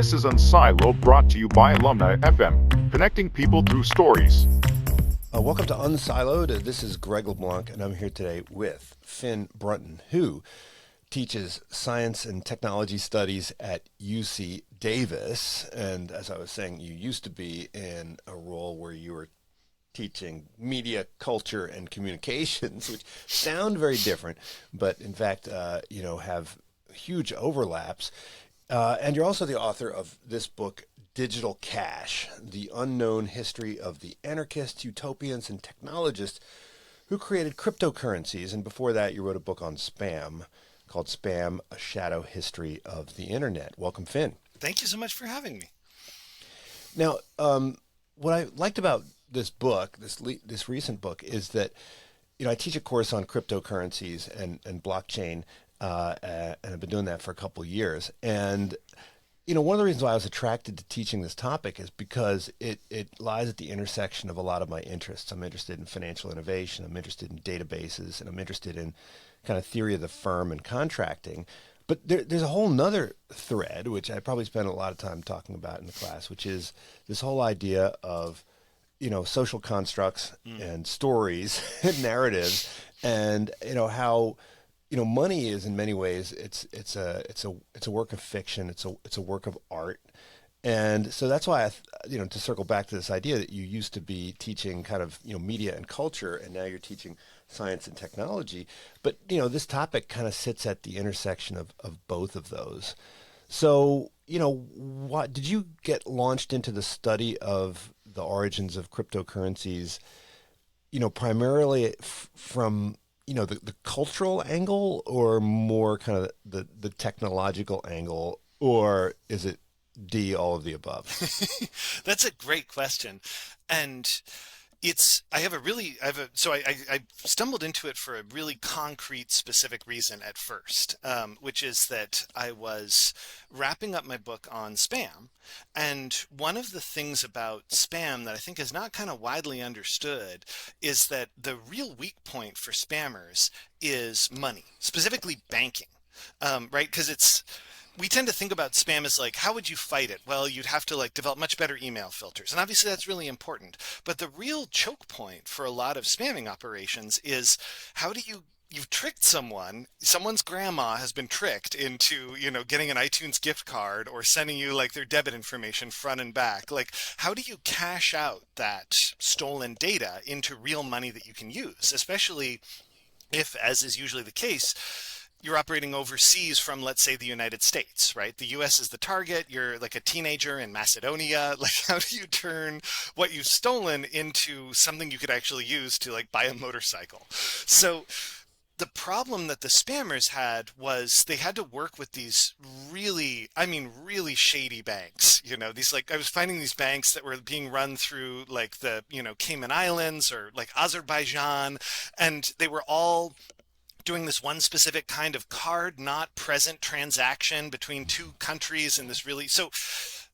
This is unSILOed, brought to you by Alumni FM, connecting people through stories. Welcome to unSILOed. This is Greg LeBlanc, and I'm here today with Finn Brunton, who teaches science and technology studies at UC Davis. And as I was saying, you used to be in a role where you were teaching media, culture, and communications, which sound very different, but in fact, have huge overlaps. And you're also the author of this book, Digital Cash, The Unknown History of the Anarchists, Utopians, and Technologists who created cryptocurrencies. And before that, you wrote a book on spam called Spam, A Shadow History of the Internet. Welcome, Finn. Thank you so much for having me. Now, what I liked about this book, this recent book, is that, I teach a course on cryptocurrencies and blockchain, and I've been doing that for a couple of years. And one of the reasons why I was attracted to teaching this topic is because it lies at the intersection of a lot of my interests. I'm interested in financial innovation, I'm interested in databases, and I'm interested in kind of theory of the firm and contracting. But there's a whole nother thread, which I probably spent a lot of time talking about in the class, which is this whole idea of, social constructs and stories and narratives, and, how money is in many ways it's a work of fiction, it's a work of art. And so that's why to circle back to this idea that you used to be teaching kind of media and culture, and now you're teaching science and technology, but this topic kind of sits at the intersection of both of those. So what did you get launched into the study of the origins of cryptocurrencies primarily from the cultural angle, or more kind of the technological angle, or is it D, all of the above? That's a great question. And I stumbled into it for a really concrete, specific reason at first, which is that I was wrapping up my book on spam. And one of the things about spam that I think is not kind of widely understood is that the real weak point for spammers is money, specifically banking, right? Because we tend to think about spam as like, how would you fight it? Well, you'd have to develop much better email filters. And obviously that's really important. But the real choke point for a lot of spamming operations is you've tricked someone's grandma has been tricked into, getting an iTunes gift card or sending you their debit information front and back. How do you cash out that stolen data into real money that you can use, especially if, as is usually the case, you're operating overseas from, let's say, the United States, right? The U.S. is the target. You're like a teenager in Macedonia. How do you turn what you've stolen into something you could actually use to buy a motorcycle? So the problem that the spammers had was they had to work with these really shady banks. I was finding these banks that were being run through the, Cayman Islands or Azerbaijan, and they were all doing this one specific kind of card not present transaction between two countries, and so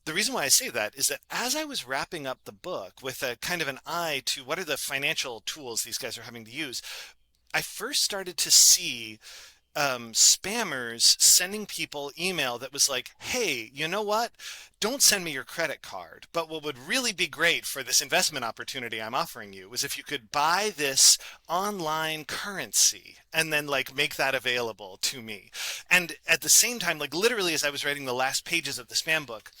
the reason why I say that is that as I was wrapping up the book with a kind of an eye to what are the financial tools these guys are having to use, I first started to see spammers sending people email that was like, hey, you know what? Don't send me your credit card. But what would really be great for this investment opportunity I'm offering you was if you could buy this online currency and then make that available to me. And at the same time, literally as I was writing the last pages of the spam book,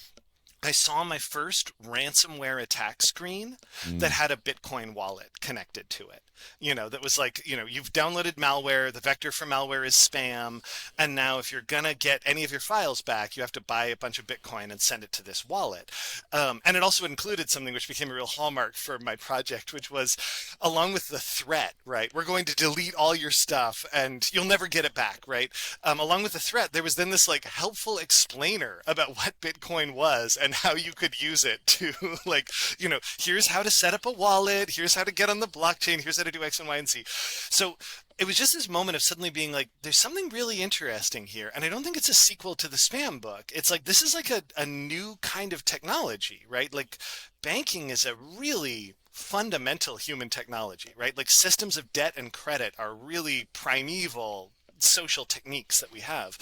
I saw my first ransomware attack screen that had a Bitcoin wallet connected to it. That was you've downloaded malware, the vector for malware is spam, and now if you're gonna get any of your files back, you have to buy a bunch of Bitcoin and send it to this wallet. And it also included something which became a real hallmark for my project, which was, along with the threat, right? We're going to delete all your stuff and you'll never get it back, right? Along with the threat, there was then this helpful explainer about what Bitcoin was and how you could use it to here's how to set up a wallet, here's how to get on the blockchain, here's how to do X and Y and Z. So it was just this moment of suddenly being there's something really interesting here. And I don't think it's a sequel to the spam book. It's this is a new kind of technology, right? Banking is a really fundamental human technology, right? Systems of debt and credit are really primeval social techniques that we have.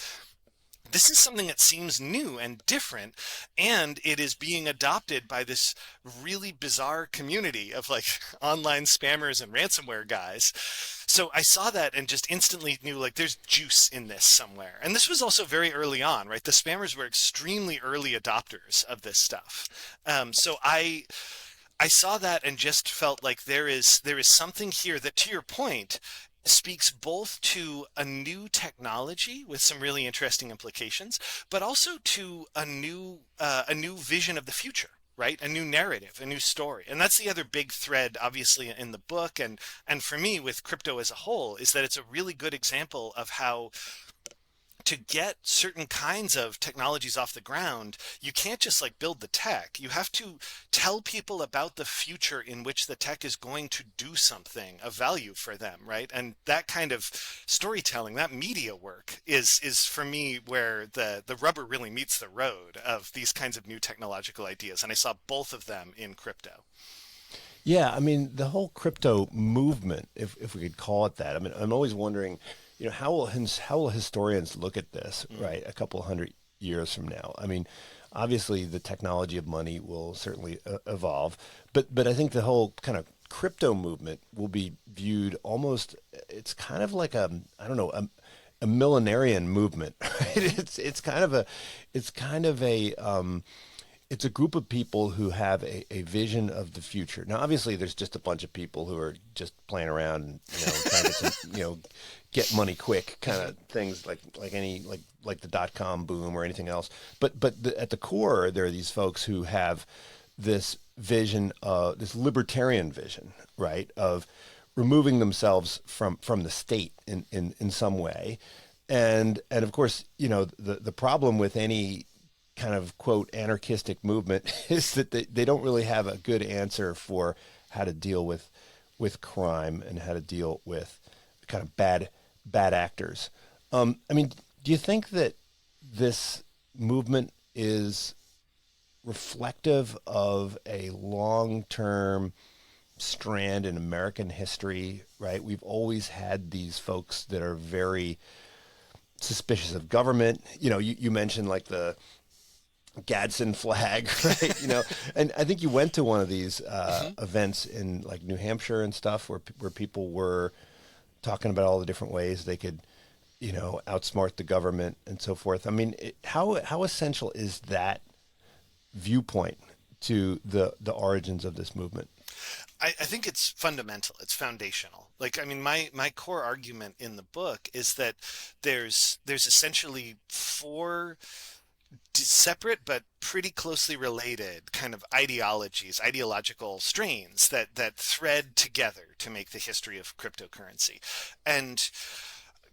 this is something that seems new and different, and it is being adopted by this really bizarre community of like online spammers and ransomware guys. So I saw that and just instantly knew like there's juice in this somewhere. And this was also very early on, right? The spammers were extremely early adopters of this stuff. So I saw that and just felt like there is something here that, to your point, speaks both to a new technology with some really interesting implications, but also to a new vision of the future. Right, a new narrative, a new story, and that's the other big thread, obviously, in the book, and for me, with crypto as a whole, is that it's a really good example of how to get certain kinds of technologies off the ground, you can't just like build the tech. You have to tell people about the future in which the tech is going to do something of value for them, right? And that kind of storytelling, that media work is for me where the rubber really meets the road of these kinds of new technological ideas. And I saw both of them in crypto. Yeah, I mean, the whole crypto movement, if we could call it that. I mean, I'm always wondering, how will historians look at this, right, a couple hundred years from now? I mean, obviously the technology of money will certainly evolve, but I think the whole kind of crypto movement will be viewed almost, it's kind of like I don't know, a millenarian movement, right? It's a group of people who have a vision of the future. Now, obviously, there's just a bunch of people who are just playing around and trying to get get money quick kind of things like the dot-com boom or anything else. But at the core, there are these folks who have this vision, this libertarian vision, right, of removing themselves from the state in some way, and of course, the problem with any kind of quote anarchistic movement is that they don't really have a good answer for how to deal with crime and how to deal with kind of bad actors. I mean, do you think that this movement is reflective of a long-term strand in American history, right? We've always had these folks that are very suspicious of government. You mentioned like the Gadsden flag, right? And I think you went to one of these events in like New Hampshire and stuff where people were talking about all the different ways they could, outsmart the government and so forth. I mean, how essential is that viewpoint to the origins of this movement? I think it's fundamental. It's foundational. Like, I mean, my core argument in the book is that there's essentially four separate but pretty closely related kind of ideological strains that thread together to make the history of cryptocurrency. And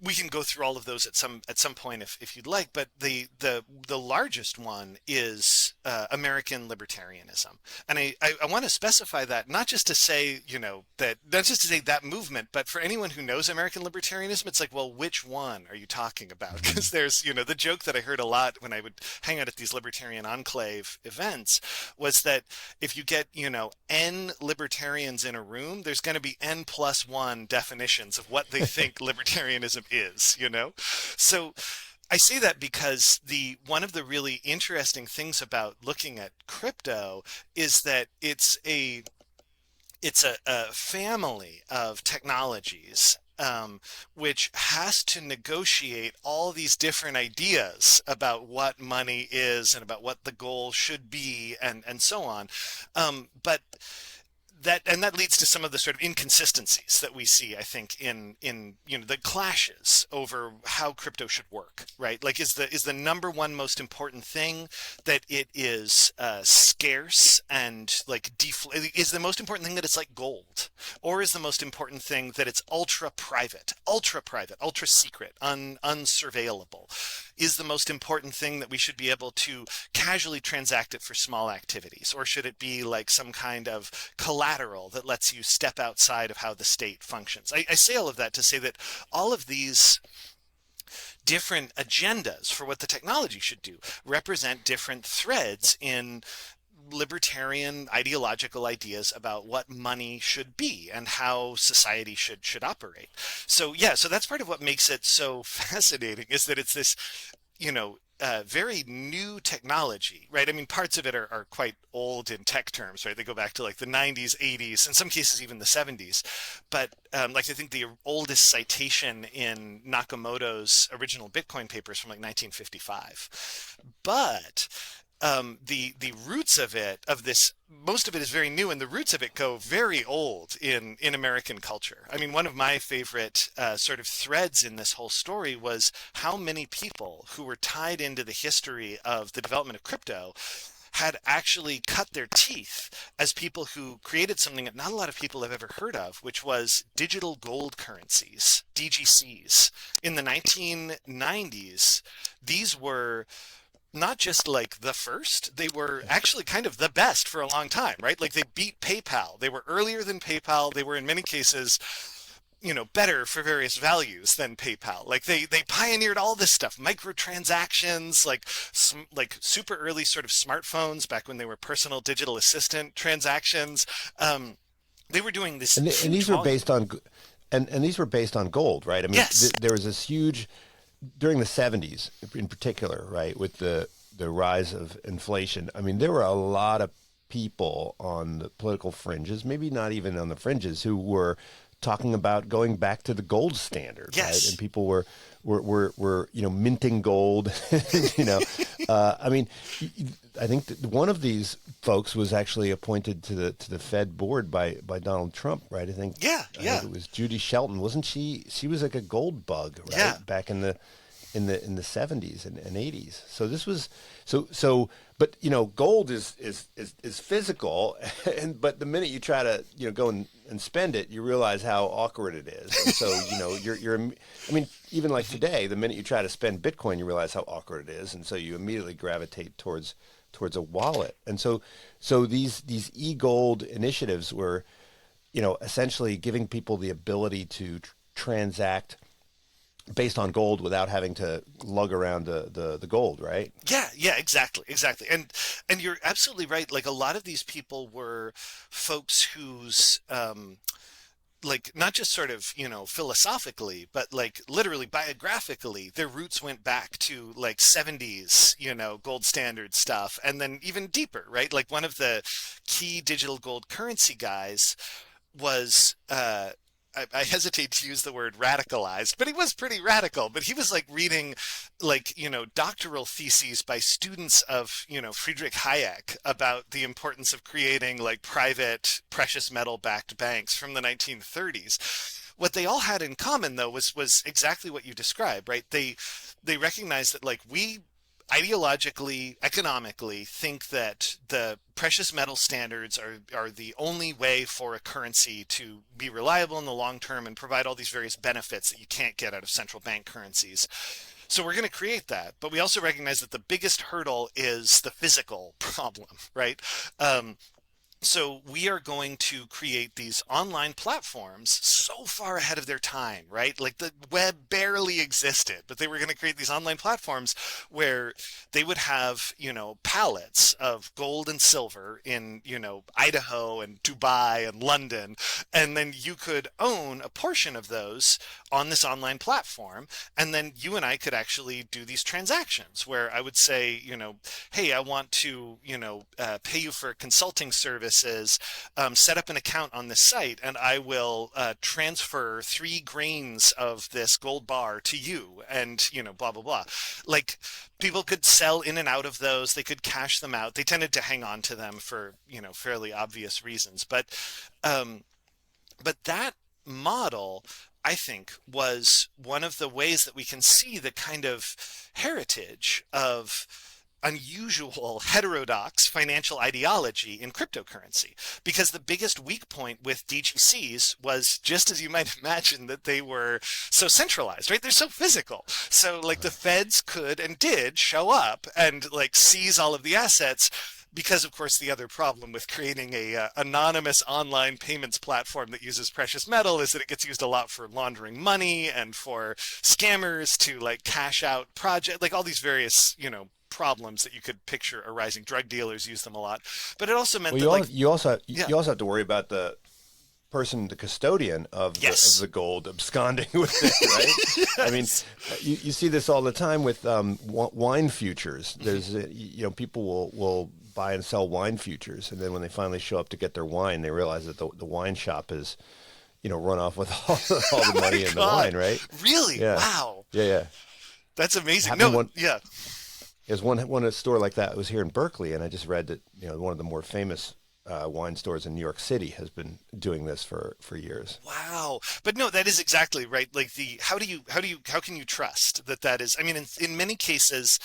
we can go through all of those at some point if you'd like, but the largest one is American libertarianism, and I want to specify that not just to say that movement, but for anyone who knows American libertarianism, it's like, well, which one are you talking about? Because there's the joke that I heard a lot when I would hang out at these libertarian enclave events was that if you get n libertarians in a room, there's going to be n+1 definitions of what they think libertarianism is. So I say that because one of the really interesting things about looking at crypto is that it's a family of technologies which has to negotiate all these different ideas about what money is and about what the goal should be and so on. But that leads to some of the sort of inconsistencies that we see, I think, in the clashes over how crypto should work, right? Like, is the number one most important thing that it is scarce and like is the most important thing that it's like gold, or is the most important thing that it's ultra private, ultra secret, unsurveillable? Is the most important thing that we should be able to casually transact it for small activities, or should it be like some kind of collateral that lets you step outside of how the state functions? I say all of that to say that all of these different agendas for what the technology should do represent different threads in libertarian ideological ideas about what money should be and how society should operate. So that's part of what makes it so fascinating, is that it's this very new technology, right? I mean, parts of it are quite old in tech terms, right? They go back to like the 90s, 80s, in some cases even the 70s. But like I think the oldest citation in Nakamoto's original Bitcoin papers from like 1955. But the roots of it, of this, most of it is very new, and the roots of it go very old in American culture. I mean, one of my favorite sort of threads in this whole story was how many people who were tied into the history of the development of crypto had actually cut their teeth as people who created something that not a lot of people have ever heard of, which was digital gold currencies, DGCs. In the 1990s, these were not just like the first, they were actually kind of the best for a long time, right? Like they beat PayPal. They were earlier than PayPal. They were in many cases, better for various values than PayPal. Like they pioneered all this stuff, microtransactions, like super early sort of smartphones back when they were personal digital assistant transactions. They were doing this, and these were based on, and these were based on gold, right? I mean, yes. There was this huge, during the 70s in particular, right, with the rise of inflation. I mean, there were a lot of people on the political fringes, maybe not even on the fringes, who were talking about going back to the gold standard, yes. right? And people were minting gold. I mean, I think that one of these folks was actually appointed to the Fed board by Donald Trump, right? I think it was Judy Shelton, wasn't she? She was like a gold bug, right? Yeah. Back in the 70s and 80s. So this was but gold is physical, but the minute you try to go and spend it, you realize how awkward it is. And so you're I mean, even like today, the minute you try to spend Bitcoin, you realize how awkward it is, and so you immediately gravitate towards a wallet. And so these e-gold initiatives were essentially giving people the ability to transact based on gold without having to lug around the gold, right? Yeah, exactly. And you're absolutely right. Like a lot of these people were folks whose like not just sort of philosophically, but like literally biographically, their roots went back to like 70s gold standard stuff, and then even deeper, right? Like one of the key digital gold currency guys was I hesitate to use the word radicalized, but he was pretty radical. But he was like reading doctoral theses by students of, Friedrich Hayek about the importance of creating like private precious metal backed banks from the 1930s. What they all had in common, though, was exactly what you described, right? They recognized that like we ideologically, economically think that the precious metal standards are the only way for a currency to be reliable in the long term and provide all these various benefits that you can't get out of central bank currencies. So we're going to create that, but we also recognize that the biggest hurdle is the physical problem, right? So we are going to create these online platforms so far ahead of their time, right? Like the web barely existed, but they were going to create these online platforms where they would have, pallets of gold and silver in, Idaho and Dubai and London. And then you could own a portion of those on this online platform. And then you and I could actually do these transactions where I would say, hey, I want to, pay you for consulting services, set up an account on this site, and I will transfer 3 grains of this gold bar to you, and blah blah blah. Like people could sell in and out of those. They could cash them out. They tended to hang on to them for fairly obvious reasons, but that model, I think, was one of the ways that we can see the kind of heritage of unusual heterodox financial ideology in cryptocurrency, because the biggest weak point with DGCs was, just as you might imagine, that they were so centralized, right? They're so physical. So like the feds could and did show up and like seize all of the assets, because of course the other problem with creating a anonymous online payments platform that uses precious metal is that it gets used a lot for laundering money and for scammers to like cash out project, like all these various problems that you could picture arising. Drug dealers use them a lot, but it also meant you also have to worry about the person, the custodian of Yes. the gold, absconding with it, right? Yes. I mean, you see this all the time with wine futures. There's people will buy and sell wine futures, and then when they finally show up to get their wine, they realize that the wine shop is run off with all the money in the wine, right? Really? Yeah. Wow. Yeah. That's amazing. Yeah. There's one store like that. It was here in Berkeley, and I just read that one of the more famous wine stores in New York City has been doing this for years. Wow. But no, that is exactly right. Like how can you trust that is, I mean, in many cases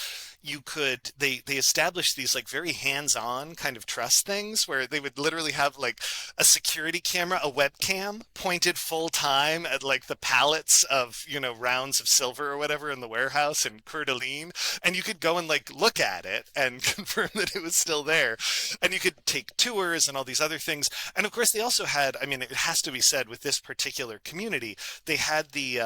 they established these like very hands-on kind of trust things where they would literally have like a security camera, a webcam pointed full time at like the pallets of, rounds of silver or whatever in the warehouse in Coeur d'Alene. And you could go and like look at it and confirm that it was still there. And you could take tours and all these other things. And of course they also had, I mean, it has to be said with this particular community, they had the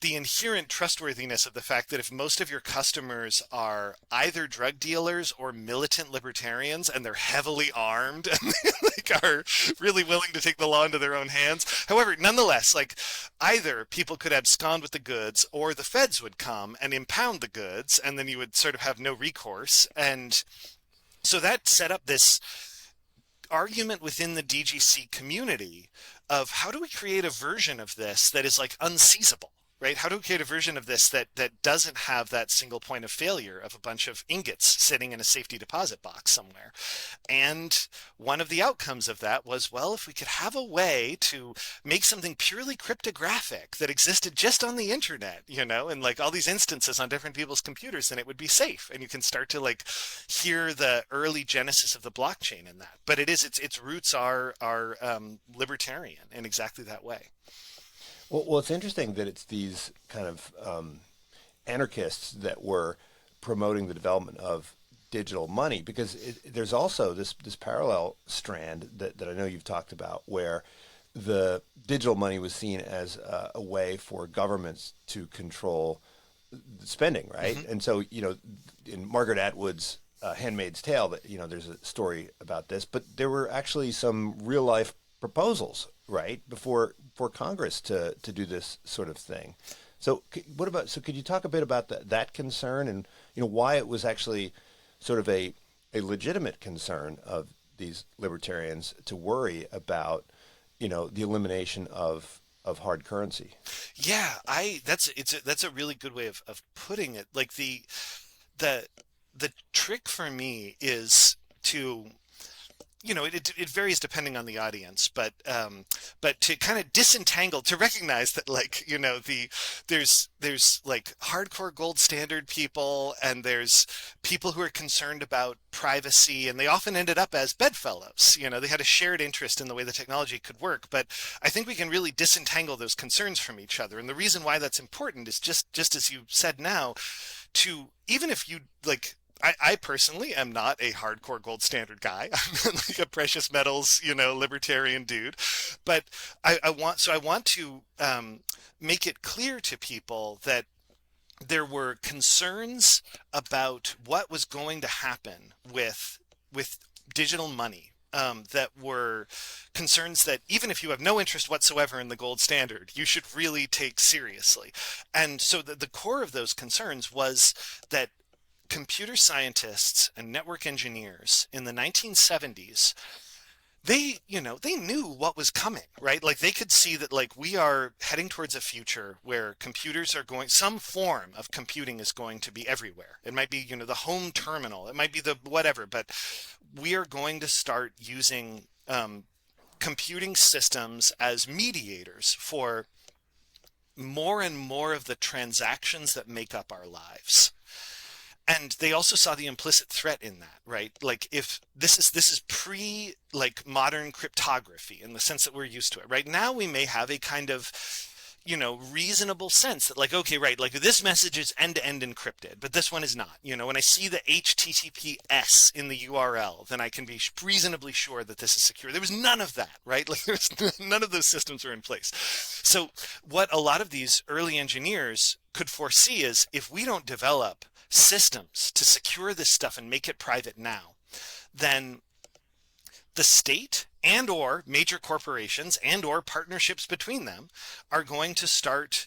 inherent trustworthiness of the fact that if most of your customers are either drug dealers or militant libertarians and they're heavily armed and they like are really willing to take the law into their own hands. However, nonetheless, like either people could abscond with the goods or the feds would come and impound the goods and then you would sort of have no recourse. And so that set up this argument within the DGC community of how do we create a version of this that is like unseizable, right? How do we create a version of this that doesn't have that single point of failure of a bunch of ingots sitting in a safety deposit box somewhere? And one of the outcomes of that was, well, if we could have a way to make something purely cryptographic that existed just on the internet, and like all these instances on different people's computers, then it would be safe. And you can start to like hear the early genesis of the blockchain in that. But its roots are libertarian in exactly that way. Well, it's interesting that it's these kind of anarchists that were promoting the development of digital money, because there's also this parallel strand that I know you've talked about, where the digital money was seen as a way for governments to control spending, right? Mm-hmm. And so, in Margaret Atwood's Handmaid's Tale, that there's a story about this, but there were actually some real life proposals, right, before Congress to do this sort of thing. So could you talk a bit about that concern and why it was actually sort of a legitimate concern of these libertarians to worry about the elimination of hard currency? Yeah, that's a really good way of putting it. Like the trick for me is to it varies depending on the audience, but to kind of disentangle, to recognize that like, there's like hardcore gold standard people and there's people who are concerned about privacy, and they often ended up as bedfellows. They had a shared interest in the way the technology could work, but I think we can really disentangle those concerns from each other. And the reason why that's important is just as you said now, to even if you like, I personally am not a hardcore gold standard guy. I'm like a precious metals, libertarian dude. But I want to make it clear to people that there were concerns about what was going to happen with digital money. That were concerns that even if you have no interest whatsoever in the gold standard, you should really take seriously. And so the core of those concerns was that computer scientists and network engineers in the 1970s, they knew what was coming, right? Like they could see that like we are heading towards a future where computers are some form of computing is going to be everywhere. It might be, the home terminal, it might be the whatever, but we are going to start using computing systems as mediators for more and more of the transactions that make up our lives. And they also saw the implicit threat in that, right? Like if this is pre like modern cryptography in the sense that we're used to it. Right now we may have a kind of, reasonable sense that like, okay, right, like this message is end-to-end encrypted, but this one is not. When I see the HTTPS in the URL, then I can be reasonably sure that this is secure. There was none of that, right? Like none of those systems are in place. So what a lot of these early engineers could foresee is if we don't develop systems to secure this stuff and make it private now, then the state and or major corporations and or partnerships between them are going to start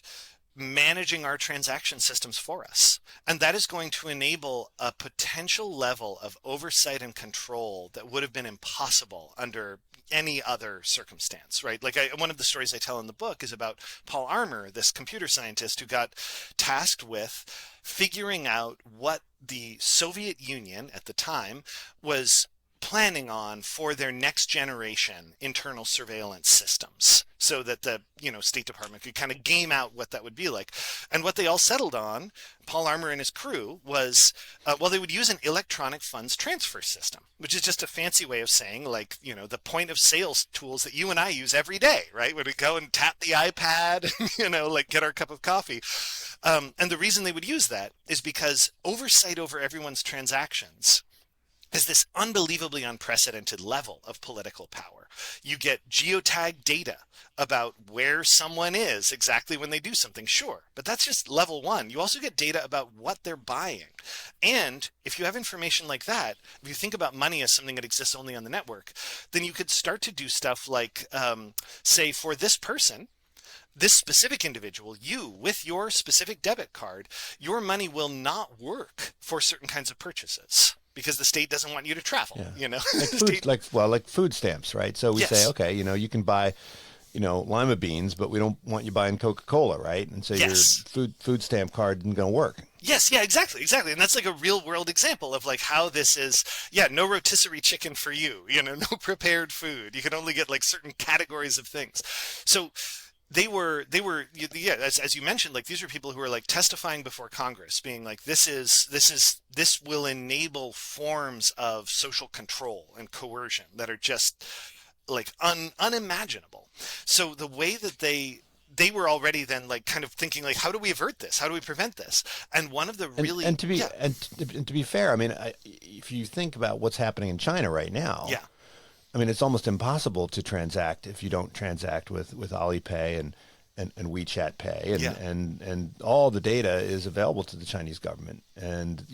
managing our transaction systems for us. And that is going to enable a potential level of oversight and control that would have been impossible under any other circumstance, right? Like one of the stories I tell in the book is about Paul Armour, this computer scientist who got tasked with figuring out what the Soviet Union at the time was planning on for their next generation internal surveillance systems, so that the State Department could kind of game out what that would be like. And what they all settled on, Paul Armour and his crew, was they would use an electronic funds transfer system, which is just a fancy way of saying, like, the point of sales tools that you and I use every day, right? When we go and tap the iPad, like get our cup of coffee. And the reason they would use that is because oversight over everyone's transactions is this unbelievably unprecedented level of political power. You get geotag data about where someone is exactly when they do something, sure, but that's just level one. You also get data about what they're buying. And if you have information like that, if you think about money as something that exists only on the network, then you could start to do stuff like, say, for this person, this specific individual, you, with your specific debit card, your money will not work for certain kinds of purchases, because the state doesn't want you to travel, like food stamps, right? So we say, okay, you can buy, lima beans, but we don't want you buying Coca-Cola, right? And so your food stamp card isn't going to work. Yes, yeah, exactly. And that's like a real world example of like how this is, no rotisserie chicken for you, no prepared food. You can only get like certain categories of things. So they were, as you mentioned, like these were people who were like testifying before Congress, being like, this will enable forms of social control and coercion that are just like unimaginable. So the way that they were already then like kind of thinking like, how do we avert this? How do we prevent this? And one of the really and to be fair, I mean, if you think about what's happening in China right now, I mean, it's almost impossible to transact if you don't transact with Alipay and WeChat Pay, and all the data is available to the Chinese government, and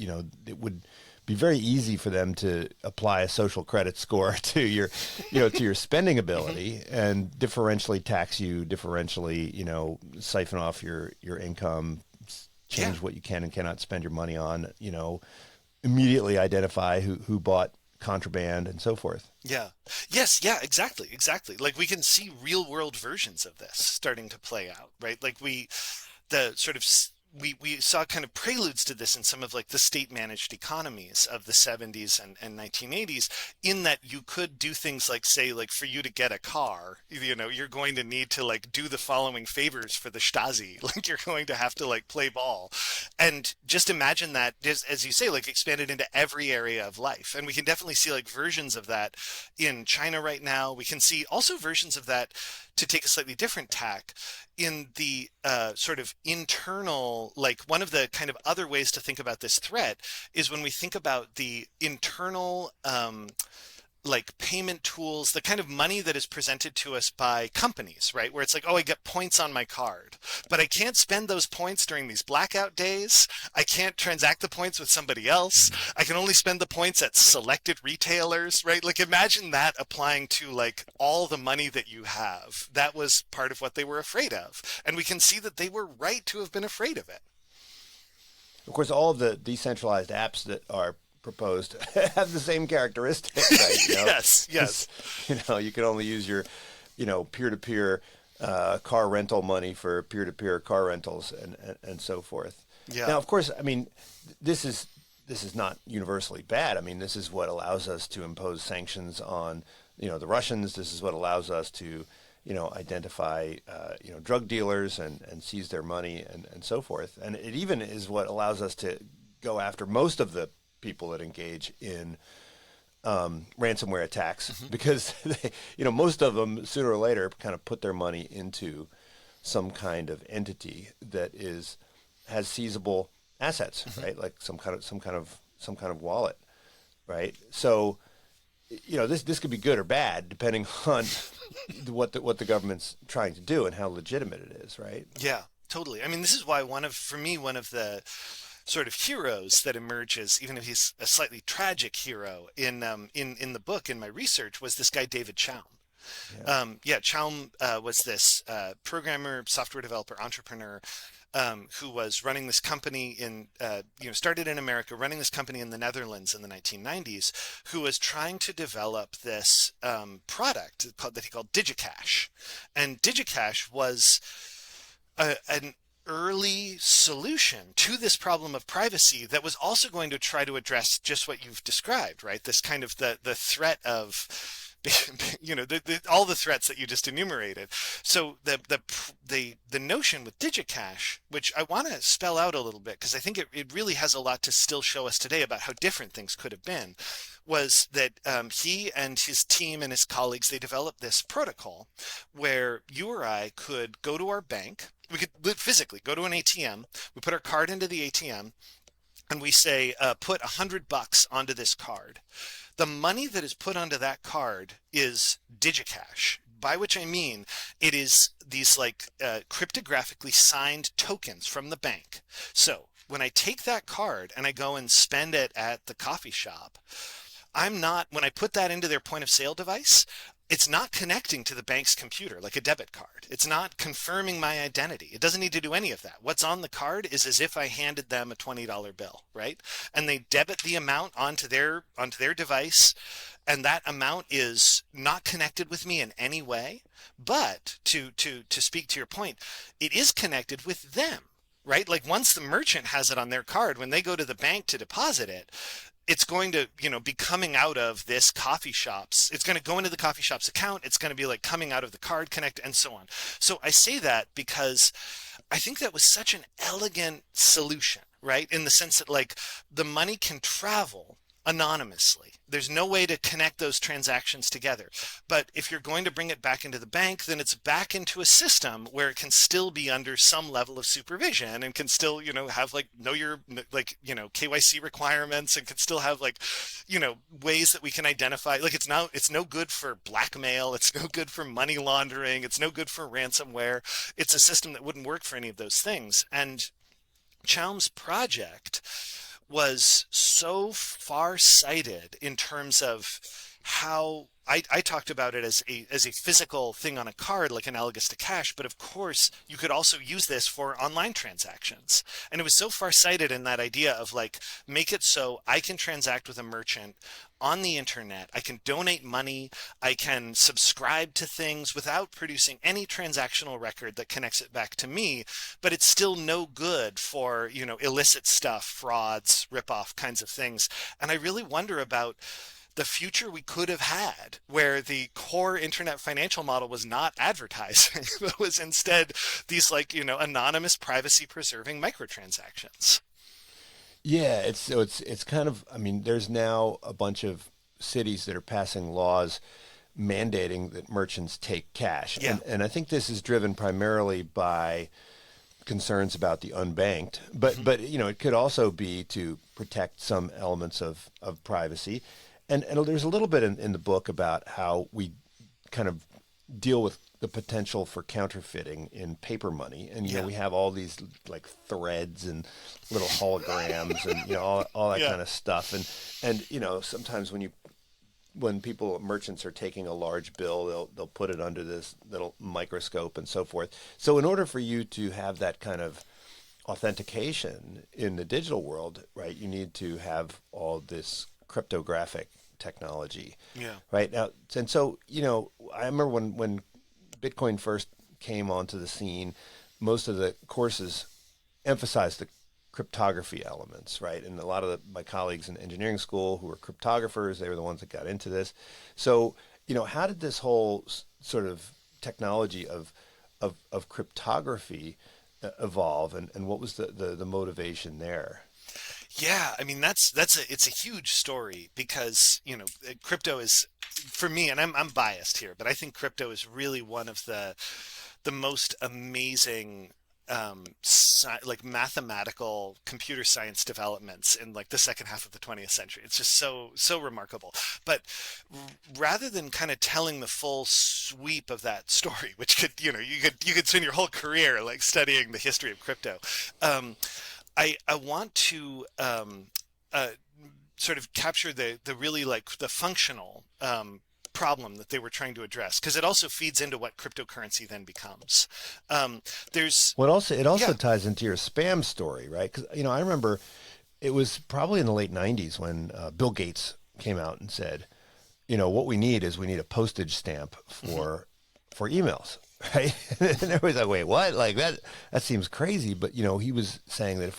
it would be very easy for them to apply a social credit score to your to your spending ability and differentially tax you, differentially siphon off your income, change what you can and cannot spend your money on, immediately identify who bought contraband and so forth. Exactly. Like we can see real world versions of this starting to play out, right? Like we saw kind of preludes to this in some of like the state managed economies of the 70s and 1980s, in that you could do things like, say, like for you to get a car, you're going to need to like do the following favors for the Stasi. Like you're going to have to like play ball, and just imagine that, as you say, like expanded into every area of life. And we can definitely see like versions of that in China right now. We can see also versions of that, to take a slightly different tack, in the sort of internal, like one of the kind of other ways to think about this threat is when we think about the internal like payment tools, the kind of money that is presented to us by companies, right? Where it's like, oh, I get points on my card, but I can't spend those points during these blackout days. I can't transact the points with somebody else. I can only spend the points at selected retailers, right? Like imagine that applying to like all the money that you have. That was part of what they were afraid of. And we can see that they were right to have been afraid of it. Of course, all of the decentralized apps that are proposed have the same characteristics, right? Yes. You can only use your, peer-to-peer car rental money for peer-to-peer car rentals and so forth. Yeah. Now, of course, I mean, this is not universally bad. I mean, this is what allows us to impose sanctions on, the Russians. This is what allows us to, identify, drug dealers and seize their money and so forth. And it even is what allows us to go after most of the people that engage in ransomware attacks, because they, most of them sooner or later kind of put their money into some kind of entity that has seizable assets, right? Like some kind of wallet, right? So, this could be good or bad depending on what the government's trying to do and how legitimate it is, right? Yeah, totally. I mean, this is why one of the sort of heroes that emerges, even if he's a slightly tragic hero in the book, in my research, was this guy David Chaum. Chaum was this programmer, software developer, entrepreneur who was running this company started in America, running this company in the Netherlands in the 1990s, who was trying to develop this product that he called DigiCash. And DigiCash was an early solution to this problem of privacy that was also going to try to address just what you've described, right? This kind of the threat of all the threats that you just enumerated. So the notion with DigiCash, which I want to spell out a little bit because I think it really has a lot to still show us today about how different things could have been, was that he and his team and his colleagues, they developed this protocol where you or I could go to our bank. We could physically go to an ATM. We put our card into the ATM and we say, put $100 onto this card. The money that is put onto that card is DigiCash, by which I mean it is these cryptographically signed tokens from the bank. So when I take that card and I go and spend it at the coffee shop, when I put that into their point of sale device, it's not connecting to the bank's computer like a debit card. It's not confirming my identity. It doesn't need to do any of that. What's on the card is as if I handed them a $20 bill, right? And they debit the amount onto their device, and that amount is not connected with me in any way. But to speak to your point, it is connected with them, right? Like once the merchant has it on their card, when they go to the bank to deposit it, it's going to, be coming out of this coffee shop's, it's going to go into the coffee shop's account. It's going to be like coming out of the card connect and so on. So I say that because I think that was such an elegant solution, right? In the sense that the money can travel anonymously. There's no way to connect those transactions together. But if you're going to bring it back into the bank, then it's back into a system where it can still be under some level of supervision and can still, have know your KYC requirements, and can still have ways that we can identify. It's no good for blackmail. It's no good for money laundering. It's no good for ransomware. It's a system that wouldn't work for any of those things. And Chaum's project was so far-sighted in terms of how I talked about it as a physical thing on a card, like analogous to cash, but of course you could also use this for online transactions. And it was so far-sighted in that idea of make it so I can transact with a merchant on the internet. I can donate money. I can subscribe to things without producing any transactional record that connects it back to me, but it's still no good for, illicit stuff, frauds, ripoff kinds of things. And I really wonder about the future we could have had, where the core internet financial model was not advertising, but was instead these anonymous, privacy preserving microtransactions. Yeah, it's kind of, there's now a bunch of cities that are passing laws mandating that merchants take cash. Yeah. And I think this is driven primarily by concerns about the unbanked, but it could also be to protect some elements of privacy. And there's a little bit in the book about how we kind of deal with the potential for counterfeiting in paper money. And, we have all these threads and little holograms and, all that kind of stuff. And sometimes when merchants are taking a large bill, they'll put it under this little microscope and so forth. So in order for you to have that kind of authentication in the digital world, right, you need to have all this cryptographic technology. Yeah. Right now, and so I remember when Bitcoin first came onto the scene, most of the courses emphasized the cryptography elements, right? And a lot of my colleagues in engineering school who were cryptographers, they were the ones that got into this. So how did this whole sort of technology of cryptography evolve, and what was the motivation there? Yeah, it's a huge story because, crypto is, for me, and I'm biased here, but I think crypto is really one of the most amazing mathematical computer science developments in the second half of the 20th century. It's just so remarkable. But rather than kind of telling the full sweep of that story, which could, you could spend your whole career studying the history of crypto, I want to sort of capture the really like the functional problem that they were trying to address, because it also feeds into what cryptocurrency then becomes. There's Well, it also yeah. ties into your spam story, right? Because I remember it was probably in the late '90s when Bill Gates came out and said, what we need a postage stamp for emails, right? And everybody's like, wait, what? Like that seems crazy. But he was saying that if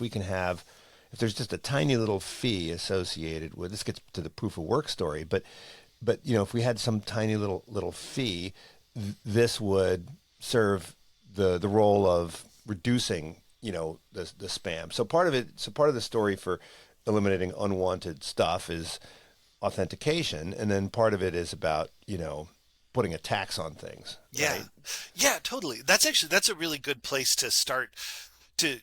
there's just a tiny little fee associated with this, gets to the proof of work story, but if we had some tiny little fee, this would serve the role of reducing the spam. So part of the story for eliminating unwanted stuff is authentication, and then part of it is about putting a tax on things. Yeah. Right? Yeah, totally. That's a really good place to start to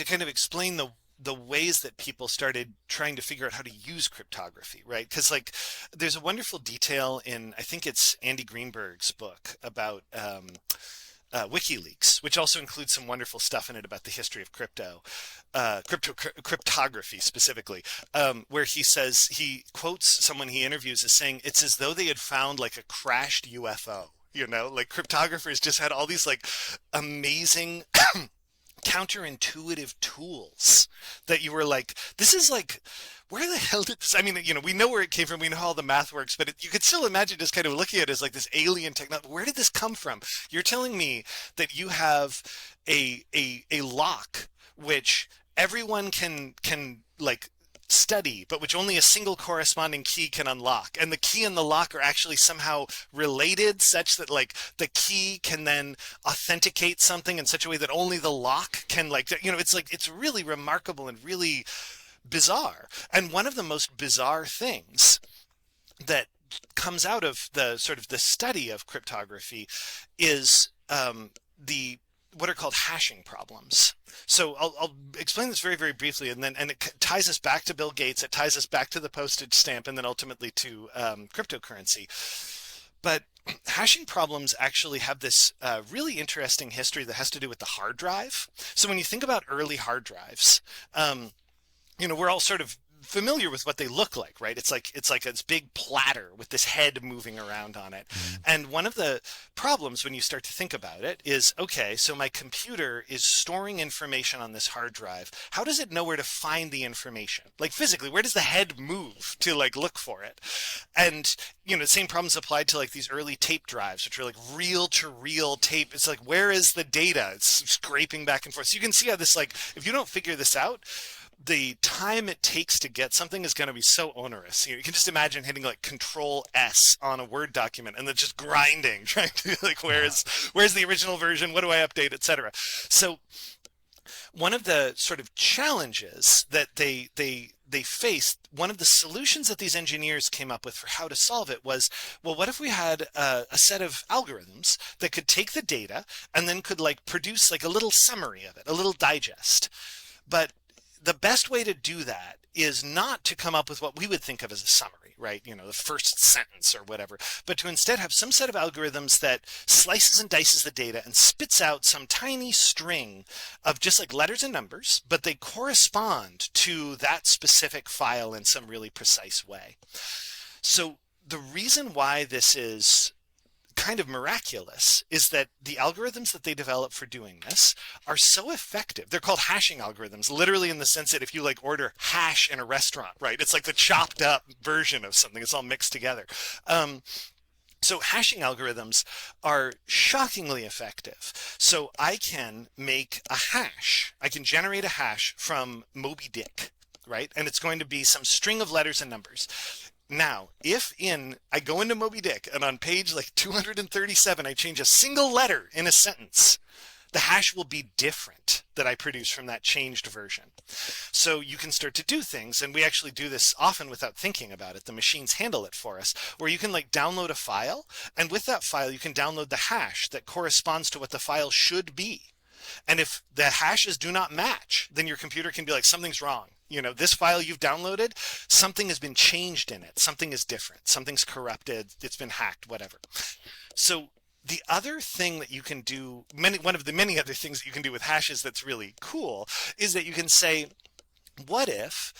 kind of explain the ways that people started trying to figure out how to use cryptography, right? Because like there's a wonderful detail in, I think it's Andy Greenberg's book about WikiLeaks, which also includes some wonderful stuff in it about the history of cryptography specifically, where he quotes someone he interviews as saying it's as though they had found like a crashed UFO. Like cryptographers just had all these like amazing counterintuitive tools that you were like, this is like, where the hell did this, I mean, we know where it came from, we know how all the math works, but you could still imagine just kind of looking at it as like this alien technology. Where did this come from? You're telling me that you have a lock which everyone can like study, but which only a single corresponding key can unlock, and the key and the lock are actually somehow related, such that like the key can then authenticate something in such a way that only the lock can, like, it's really remarkable and really bizarre. And one of the most bizarre things that comes out of the sort of the study of cryptography is the what are called hashing problems. So I'll explain this very, very briefly, and it ties us back to Bill Gates, it ties us back to the postage stamp, and then ultimately to cryptocurrency. But hashing problems actually have this really interesting history that has to do with the hard drive. So when you think about early hard drives, we're all sort of familiar with what they look like, right? It's like this big platter with this head moving around on it. Mm-hmm. And one of the problems when you start to think about it is, okay, so my computer is storing information on this hard drive. How does it know where to find the information? Like physically, where does the head move to like look for it? And the same problems applied to like these early tape drives, which are like reel to reel tape. It's like, where is the data? It's scraping back and forth. So you can see how this, like, if you don't figure this out, the time it takes to get something is going to be so onerous. You can just imagine hitting like Control S on a Word document and then just grinding, trying to be like, where's the original version? What do I update, etc. So one of the sort of challenges that they faced, one of the solutions that these engineers came up with for how to solve it was, well, what if we had a set of algorithms that could take the data and then could like produce like a little summary of it, a little digest. But the best way to do that is not to come up with what we would think of as a summary, right? The first sentence or whatever, but to instead have some set of algorithms that slices and dices the data and spits out some tiny string of just like letters and numbers, but they correspond to that specific file in some really precise way. So the reason why this is kind of miraculous is that the algorithms that they develop for doing this are so effective. They're called hashing algorithms, literally in the sense that if you like order hash in a restaurant, right? It's like the chopped up version of something. It's all mixed together. So hashing algorithms are shockingly effective. So I can make a hash. I can generate a hash from Moby Dick, right? And it's going to be some string of letters and numbers. Now, if I go into Moby Dick and on page like 237, I change a single letter in a sentence, the hash will be different that I produce from that changed version. So you can start to do things, and we actually do this often without thinking about it. The machines handle it for us, where you can like download a file, and with that file, you can download the hash that corresponds to what the file should be. And if the hashes do not match, then your computer can be like, something's wrong. This file you've downloaded, something has been changed in it. Something is different. Something's corrupted. It's been hacked, whatever. So The other thing that you can do, one of the many other things that you can do with hashes that's really cool, is that you can say, what if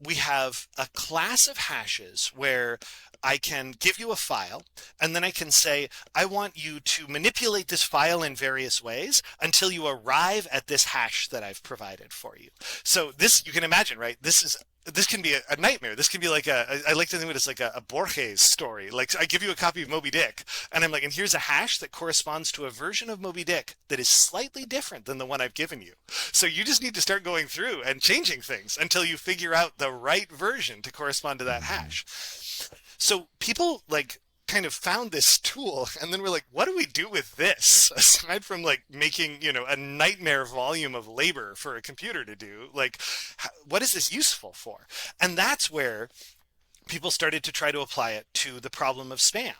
we have a class of hashes where I can give you a file, and then I can say, I want you to manipulate this file in various ways until you arrive at this hash that I've provided for you. So this, you can imagine, right? This can be a nightmare. This can be like I like to think of it as like a Borges story. Like I give you a copy of Moby Dick, and I'm like, and here's a hash that corresponds to a version of Moby Dick that is slightly different than the one I've given you. So you just need to start going through and changing things until you figure out the right version to correspond to that hash. So people like kind of found this tool, and then we're like, what do we do with this aside from like making, you know, a nightmare volume of labor for a computer to do? Like, what is this useful for? And that's where people started to try to apply it to the problem of spam.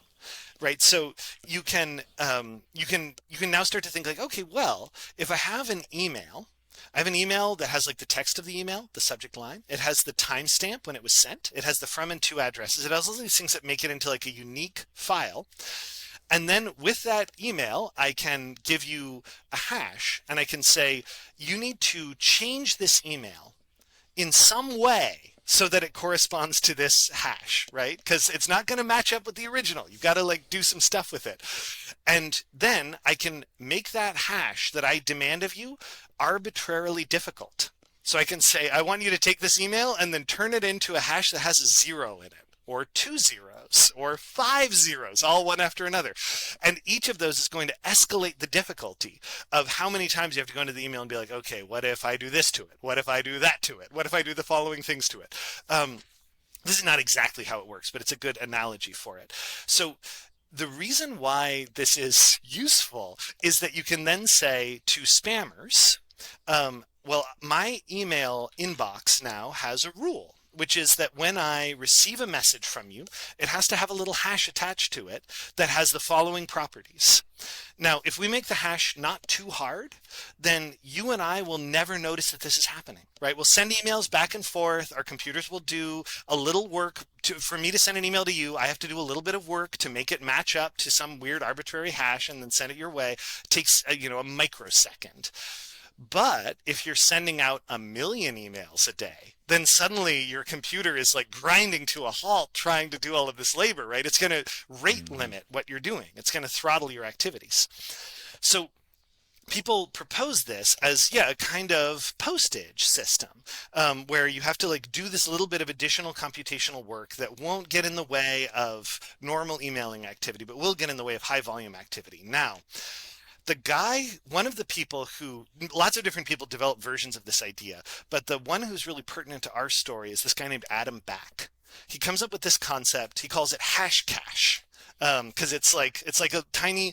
Right, so you can now start to think like, okay, well, if I have an email, I have an email that has like the text of the email, the subject line. It has the timestamp when it was sent. It has the from and to addresses. It has all these things that make it into like a unique file. And then with that email, I can give you a hash, and I can say, you need to change this email in some way so that it corresponds to this hash, right? Because it's not going to match up with the original. You've got to like do some stuff with it. And then I can make that hash that I demand of you arbitrarily difficult. So I can say, I want you to take this email and then turn it into a hash that has a 0 in it, or 2 zeros, or 5 zeros, all one after another. And each of those is going to escalate the difficulty of how many times you have to go into the email and be like, okay, what if I do this to it? What if I do that to it? What if I do the following things to it? This is not exactly how it works, but it's a good analogy for it. So the reason why this is useful is that you can then say to spammers, well, my email inbox now has a rule, which is that when I receive a message from you, it has to have a little hash attached to it that has the following properties. Now, if we make the hash not too hard, then you and I will never notice that this is happening, right? We'll send emails back and forth. Our computers will do a little work for me to send an email to you. I have to do a little bit of work to make it match up to some weird arbitrary hash and then send it your way. It takes a microsecond. But if you're sending out 1 million emails a day, then suddenly your computer is like grinding to a halt trying to do all of this labor, right? It's going to rate limit what you're doing. It's going to throttle your activities. So people propose this as, a kind of postage system where you have to like do this little bit of additional computational work that won't get in the way of normal emailing activity, but will get in the way of high volume activity. Now, one of the people who, lots of different people develop versions of this idea, but the one who's really pertinent to our story is this guy named Adam Back. He comes up with this concept. He calls it hash cash because it's like a tiny,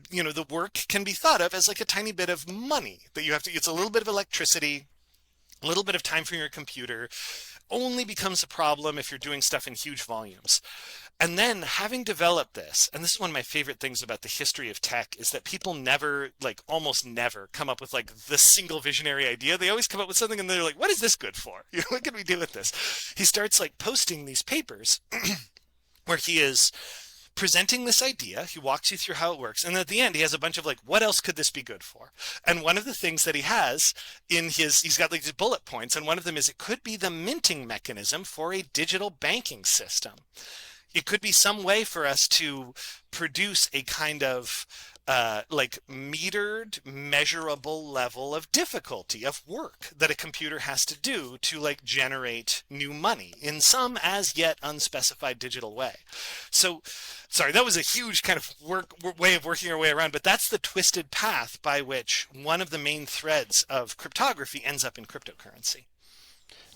the work can be thought of as like a tiny bit of money that you have to, it's a little bit of electricity, a little bit of time from your computer, only becomes a problem if you're doing stuff in huge volumes. And then having developed this, and this is one of my favorite things about the history of tech, is that people never, almost never come up with the single visionary idea. They always come up with something and they're like, what is this good for? What can we do with this? He starts posting these papers where he is presenting this idea. He walks you through how it works. And at the end, he has a bunch of what else could this be good for? And one of the things that he has he's got these bullet points. And one of them is it could be the minting mechanism for a digital banking system. It could be some way for us to produce a kind of metered, measurable level of difficulty of work that a computer has to do to generate new money in some as yet unspecified digital way. So, sorry, that was a huge kind of way of working our way around, but that's the twisted path by which one of the main threads of cryptography ends up in cryptocurrency.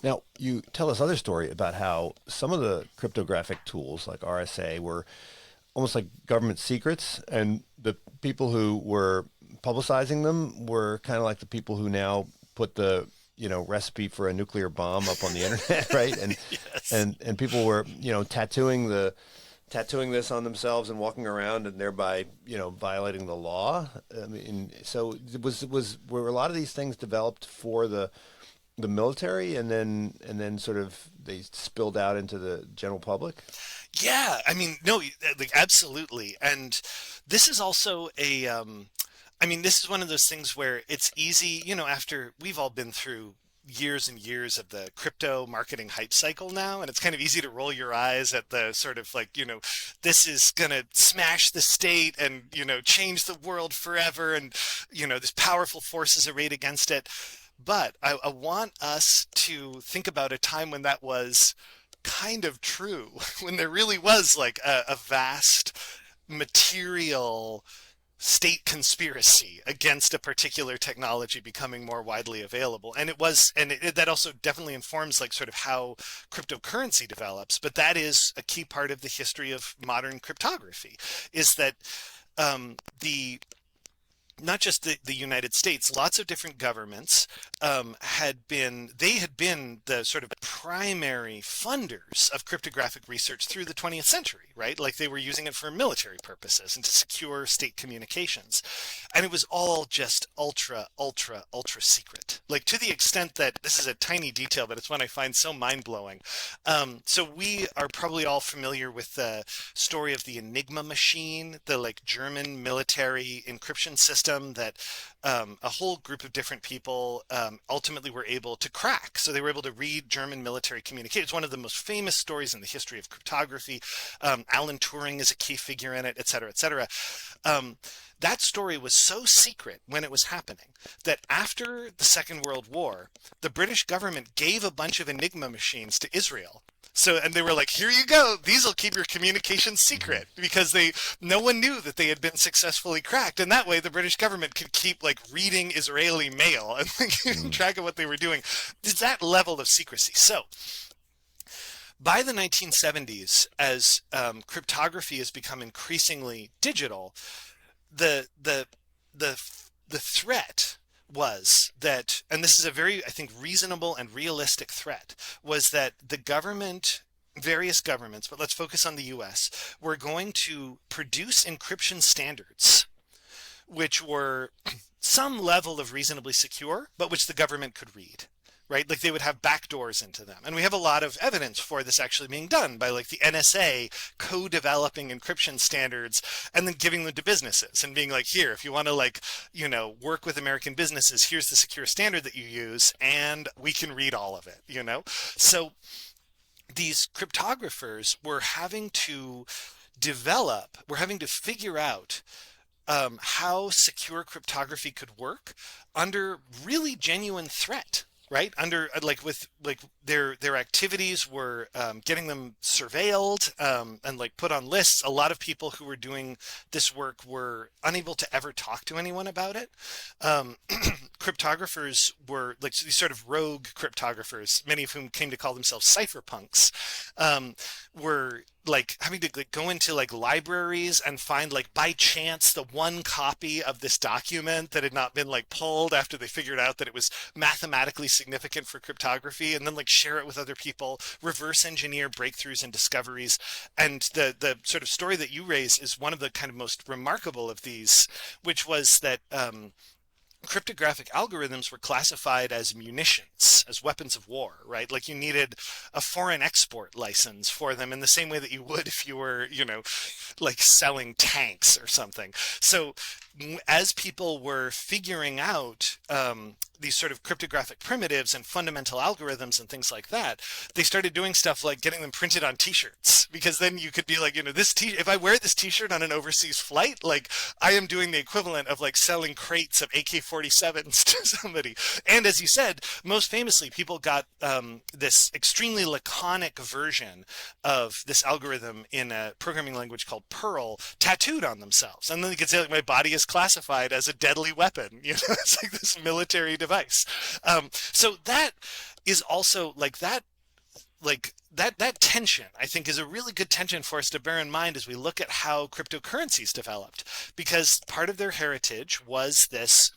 Now, you tell this other story about how some of the cryptographic tools like RSA were almost like government secrets, and the people who were publicizing them were kind of like the people who now put the recipe for a nuclear bomb up on the internet, right? And yes. and people were tattooing this on themselves and walking around and thereby violating the law. I mean, so were a lot of these things developed for the the military, and then sort of they spilled out into the general public? Yeah, I mean, no, like absolutely. And this is also I mean, this is one of those things where it's easy, after we've all been through years and years of the crypto marketing hype cycle now, and it's kind of easy to roll your eyes at the sort of like, this is gonna smash the state and, change the world forever, and, there's powerful forces arrayed against it. But I want us to think about a time when that was kind of true, when there really was like a vast material state conspiracy against a particular technology becoming more widely available. And it was, and that also definitely informs like sort of how cryptocurrency develops. But that is a key part of the history of modern cryptography, is that the not just the United States, lots of different governments had been the sort of primary funders of cryptographic research through the 20th century, right? Like they were using it for military purposes and to secure state communications. And it was all just ultra, ultra, ultra secret. Like to the extent that, this is a tiny detail, but it's one I find so mind-blowing. So we are probably all familiar with the story of the Enigma machine, the like German military encryption system that a whole group of different people ultimately were able to crack. So they were able to read German military communication. It's one of the most famous stories in the history of cryptography. Alan Turing is a key figure in it, et cetera, et cetera. That story was so secret when it was happening that after the Second World War, the British government gave a bunch of Enigma machines to Israel. So, and they were like, here you go. These will keep your communications secret, because no one knew that they had been successfully cracked. And that way the British government could keep like reading Israeli mail and keeping track of what they were doing. It's that level of secrecy. So by the 1970s, as cryptography has become increasingly digital, the threat was that, and this is a very, I think, reasonable and realistic threat, was that the government, various governments, but let's focus on the US, were going to produce encryption standards which were some level of reasonably secure, but which the government could read. Right? Like they would have backdoors into them. And we have a lot of evidence for this actually being done by like the NSA co-developing encryption standards and then giving them to businesses and being like, here, if you want to like, work with American businesses, here's the secure standard that you use and we can read all of it, So these cryptographers were having to figure out how secure cryptography could work under really genuine threat. Right, under with their activities were getting them surveilled and like put on lists. A lot of people who were doing this work were unable to ever talk to anyone about it. Cryptographers were like these sort of rogue cryptographers, many of whom came to call themselves cypherpunks, were like having to like go into like libraries and find like by chance the one copy of this document that had not been like pulled after they figured out that it was mathematically significant for cryptography, and then like share it with other people, reverse engineer breakthroughs and discoveries. And the sort of story that you raise is one of the kind of most remarkable of these, which was that cryptographic algorithms were classified as munitions, as weapons of war, right? Like you needed a foreign export license for them in the same way that you would if you were, like selling tanks or something. So as people were figuring out these sort of cryptographic primitives and fundamental algorithms and things like that, they started doing stuff like getting them printed on t-shirts, because then you could be like, if I wear this t-shirt on an overseas flight, like I am doing the equivalent of like selling crates of AK-47s to somebody. And as you said, most famously, people got this extremely laconic version of this algorithm in a programming language called Perl tattooed on themselves. And then they could say like, my body is classified as a deadly weapon. It's like this military device. So that is also like that tension, I think, is a really good tension for us to bear in mind as we look at how cryptocurrencies developed, because part of their heritage was this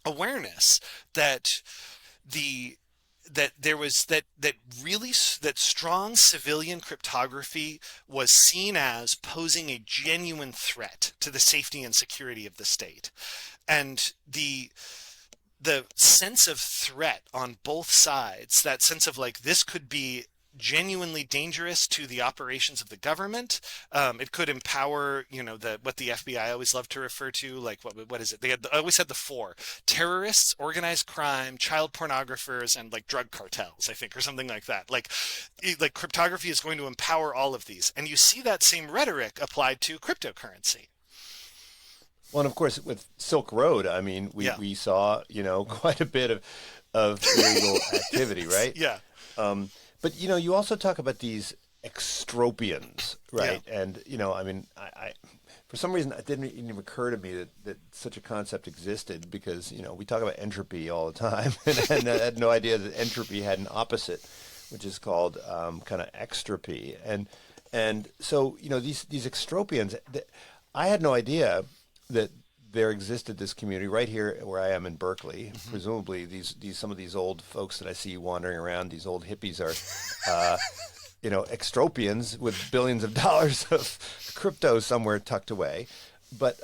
awareness that strong civilian cryptography was seen as posing a genuine threat to the safety and security of the state. And the the sense of threat on both sides, that sense of like this could be genuinely dangerous to the operations of the government. It could empower, what the FBI always loved to refer to, like what is it? They always had the four: terrorists, organized crime, child pornographers, and like drug cartels, I think, or something like that. Like cryptography is going to empower all of these, and you see that same rhetoric applied to cryptocurrency. Well, and of course, with Silk Road, I mean, we saw, quite a bit of illegal activity, right? Yeah. But, you also talk about these extropians, right? Yeah. And, I mean, I for some reason, it didn't even occur to me that such a concept existed because, we talk about entropy all the time. And I had no idea that entropy had an opposite, which is called kind of extropy. And so, these extropians, I had no idea that there existed this community right here where I am in Berkeley. Mm-hmm. Presumably, some of these old folks that I see wandering around, these old hippies are, extropians with billions of dollars of crypto somewhere tucked away. But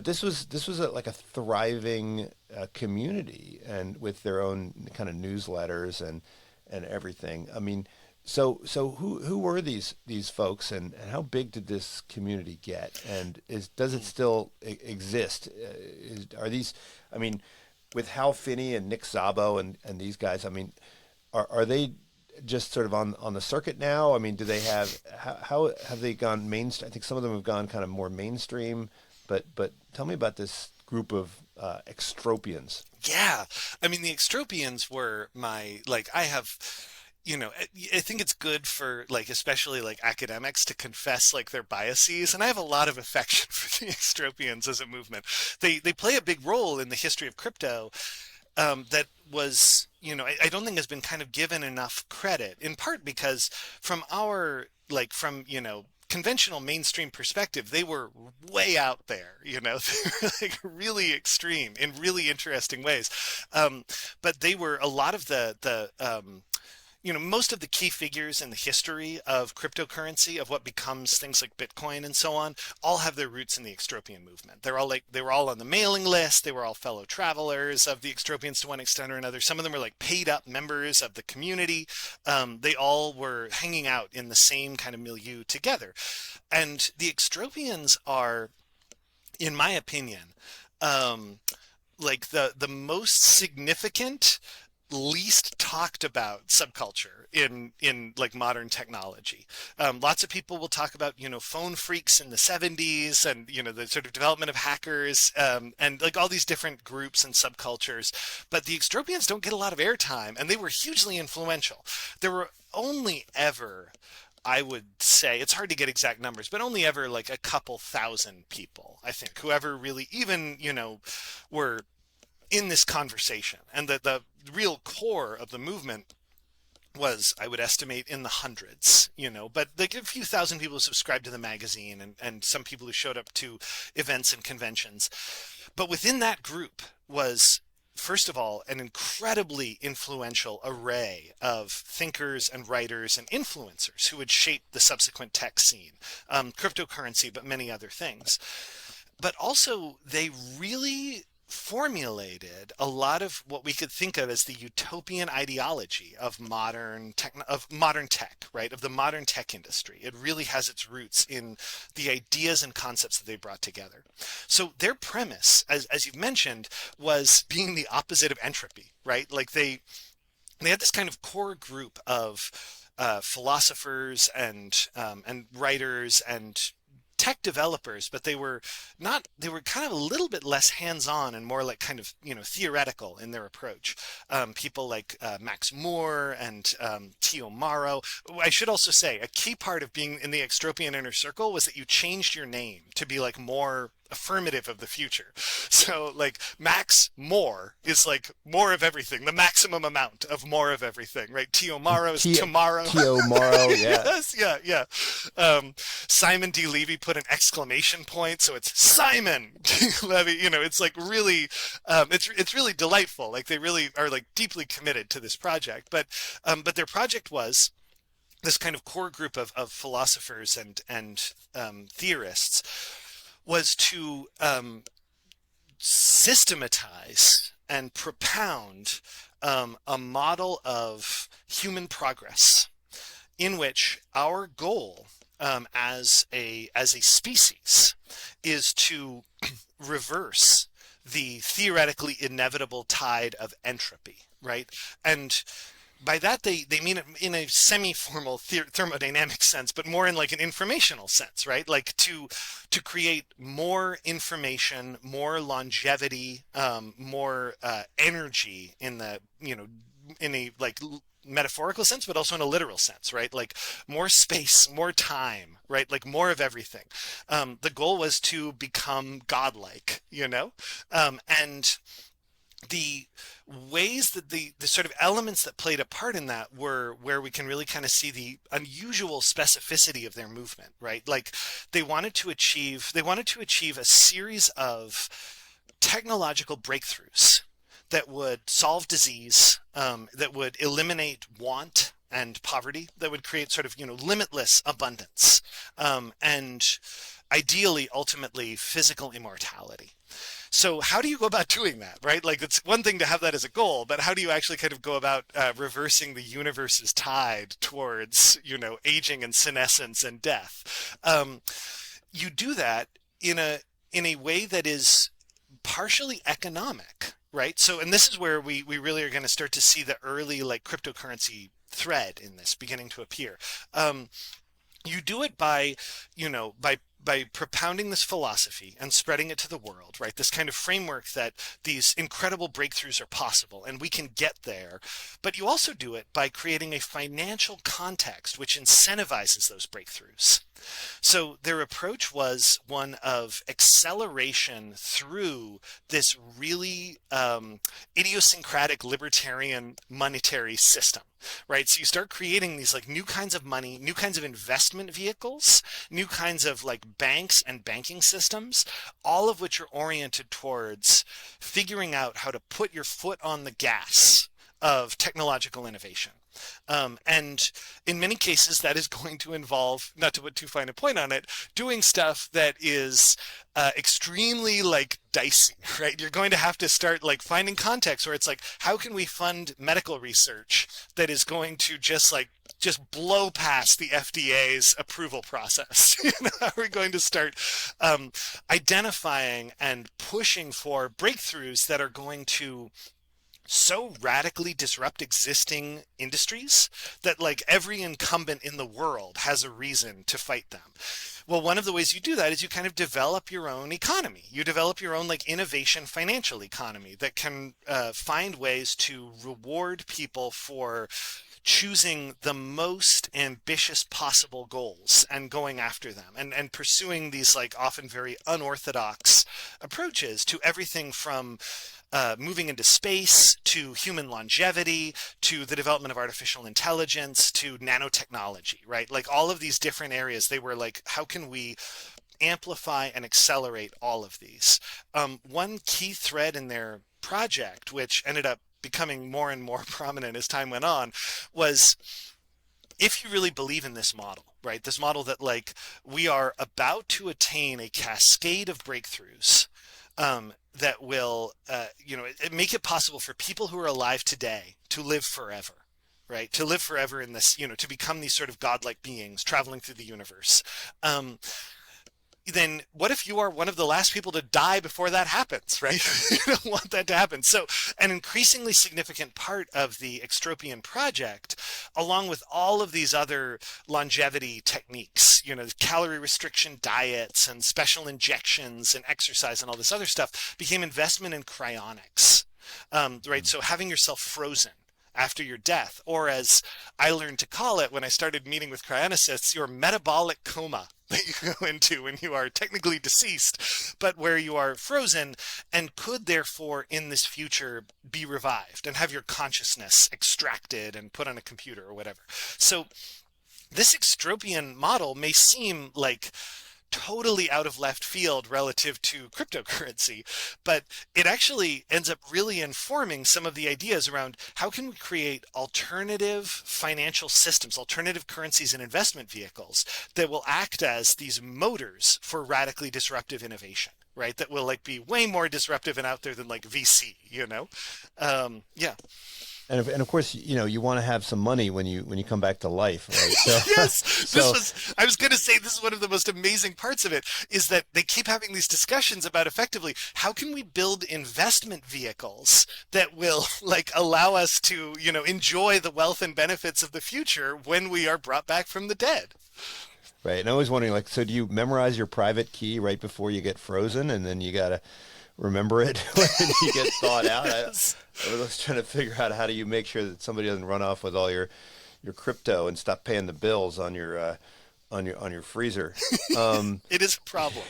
this was like a thriving community, and with their own kind of newsletters and everything. I mean, so who were these folks, and how big did this community get, and does it still exist? Are these, I mean, with Hal Finney and Nick Szabo and these guys, I mean, are they just sort of on the circuit now? I mean, do they how have they gone mainstream? I think some of them have gone kind of more mainstream, but tell me about this group of extropians. Yeah, I mean, the extropians were I think it's good for especially academics to confess their biases, and I have a lot of affection for the extropians as a movement. They play a big role in the history of crypto that was, I don't think has been kind of given enough credit, in part because from our conventional mainstream perspective, they were way out there, they were really extreme in really interesting ways. But they were a lot of the most of the key figures in the history of cryptocurrency, of what becomes things like Bitcoin and so on, all have their roots in the extropian movement. They were all on the mailing list. They were all fellow travelers of the extropians to one extent or another. Some of them were paid up members of the community. They all were hanging out in the same kind of milieu together. And the extropians are, in my opinion, the most significant, least talked about subculture in modern technology. Lots of people will talk about phone freaks in the 70s, and the sort of development of hackers, and all these different groups and subcultures, but the extropians don't get a lot of airtime, and they were hugely influential. There were only ever, I would say, it's hard to get exact numbers, but only ever a couple thousand people, I think, who ever really even were in this conversation. And the real core of the movement was, I would estimate, in the hundreds, but a few thousand people who subscribed to the magazine, and some people who showed up to events and conventions. But within that group was, first of all, an incredibly influential array of thinkers and writers and influencers who would shape the subsequent tech scene, cryptocurrency, but many other things. But also, they really formulated a lot of what we could think of as the utopian ideology of modern tech, right? Of the modern tech industry. It really has its roots in the ideas and concepts that they brought together. So their premise, as you've mentioned, was being the opposite of entropy, right? They had this kind of core group of philosophers and writers and tech developers, but they were kind of a little bit less hands-on and more theoretical in their approach. People like Max Moore and Tio Maro. I should also say, a key part of being in the extropian inner circle was that you changed your name to be more affirmative of the future. So Max More is more of everything, the maximum amount of more of everything, right? Tio Maro is tomorrow. Tio Maro, yeah. Yes, yeah. Simon D. Levy put an exclamation point, so it's Simon D. Levy. It's really, it's really delightful. They really are deeply committed to this project. But their project was this kind of core group of philosophers and theorists was to systematize and propound a model of human progress in which our goal as a species is to reverse the theoretically inevitable tide of entropy, right? And by that they mean it in a semi-formal thermodynamic sense, but more in like an informational sense, right? Like to create more information, more longevity, more energy in the, you know, in a like metaphorical sense, but also in a literal sense, right? Like more space, more time, right? Like more of everything. The goal was to become godlike, you know? And the ways that the sort of elements that played a part in that were where we can really kind of see the unusual specificity of their movement, right? Like they wanted to achieve a series of technological breakthroughs that would solve disease, that would eliminate want and poverty, that would create sort of, you know, limitless abundance, and ideally, ultimately, physical immortality. So how do you go about doing that, right? Like it's one thing to have that as a goal, but how do you actually kind of go about reversing the universe's tide towards, you know, aging and senescence and death? You do that in a way that is partially economic, right? So, and this is where we really are going to start to see the early like cryptocurrency thread in this beginning to appear. You do it by, you know, by propounding this philosophy and spreading it to the world, right? This kind of framework that these incredible breakthroughs are possible and we can get there. But you also do it by creating a financial context which incentivizes those breakthroughs. So their approach was one of acceleration through this really idiosyncratic libertarian monetary system, right? So you start creating these like new kinds of money, new kinds of investment vehicles, new kinds of like banks and banking systems, all of which are oriented towards figuring out how to put your foot on the gas of technological innovation. And in many cases, that is going to involve, not to put too fine a point on it, doing stuff that is extremely like dicey, right? You're going to have to start like finding context where it's like, how can we fund medical research that is going to just blow past the FDA's approval process? You know, how are we going to start identifying and pushing for breakthroughs that are going to so radically disrupt existing industries that like every incumbent in the world has a reason to fight them? Well, one of the ways you do that is you kind of develop your own economy. You develop your own like innovation financial economy that can find ways to reward people for choosing the most ambitious possible goals and going after them and pursuing these like often very unorthodox approaches to everything from moving into space, to human longevity, to the development of artificial intelligence, to nanotechnology, right? Like all of these different areas, they were like, how can we amplify and accelerate all of these? One key thread in their project, which ended up becoming more and more prominent as time went on, was if you really believe in this model, right? This model that like we are about to attain a cascade of breakthroughs that will, make it possible for people who are alive today to live forever, right? To live forever in this, to become these sort of godlike beings traveling through the universe. Then what if you are one of the last people to die before that happens, right? You don't want that to happen. So an increasingly significant part of the Extropian project, along with all of these other longevity techniques, calorie restriction diets and special injections and exercise and all this other stuff, became investment in cryonics, right? So having yourself frozen after your death, or as I learned to call it when I started meeting with cryonicists, your metabolic coma that you go into when you are technically deceased, but where you are frozen and could therefore in this future be revived and have your consciousness extracted and put on a computer or whatever. So this Extropian model may seem like totally out of left field relative to cryptocurrency, but it actually ends up really informing some of the ideas around how can we create alternative financial systems, alternative currencies and investment vehicles that will act as these motors for radically disruptive innovation. right? That will like be way more disruptive and out there than like VC, you know? Yeah. And of course, you want to have some money when you come back to life, right? So, Yes, so I was going to say this is one of the most amazing parts of it is that they keep having these discussions about effectively how can we build investment vehicles that will like allow us to, enjoy the wealth and benefits of the future when we are brought back from the dead. right. And I was wondering, like, so do you memorize your private key right before you get frozen, and then you gotta remember it when you get thawed out? Yes. I was trying to figure out how do you make sure that somebody doesn't run off with all your crypto and stop paying the bills on your freezer. It is a problem.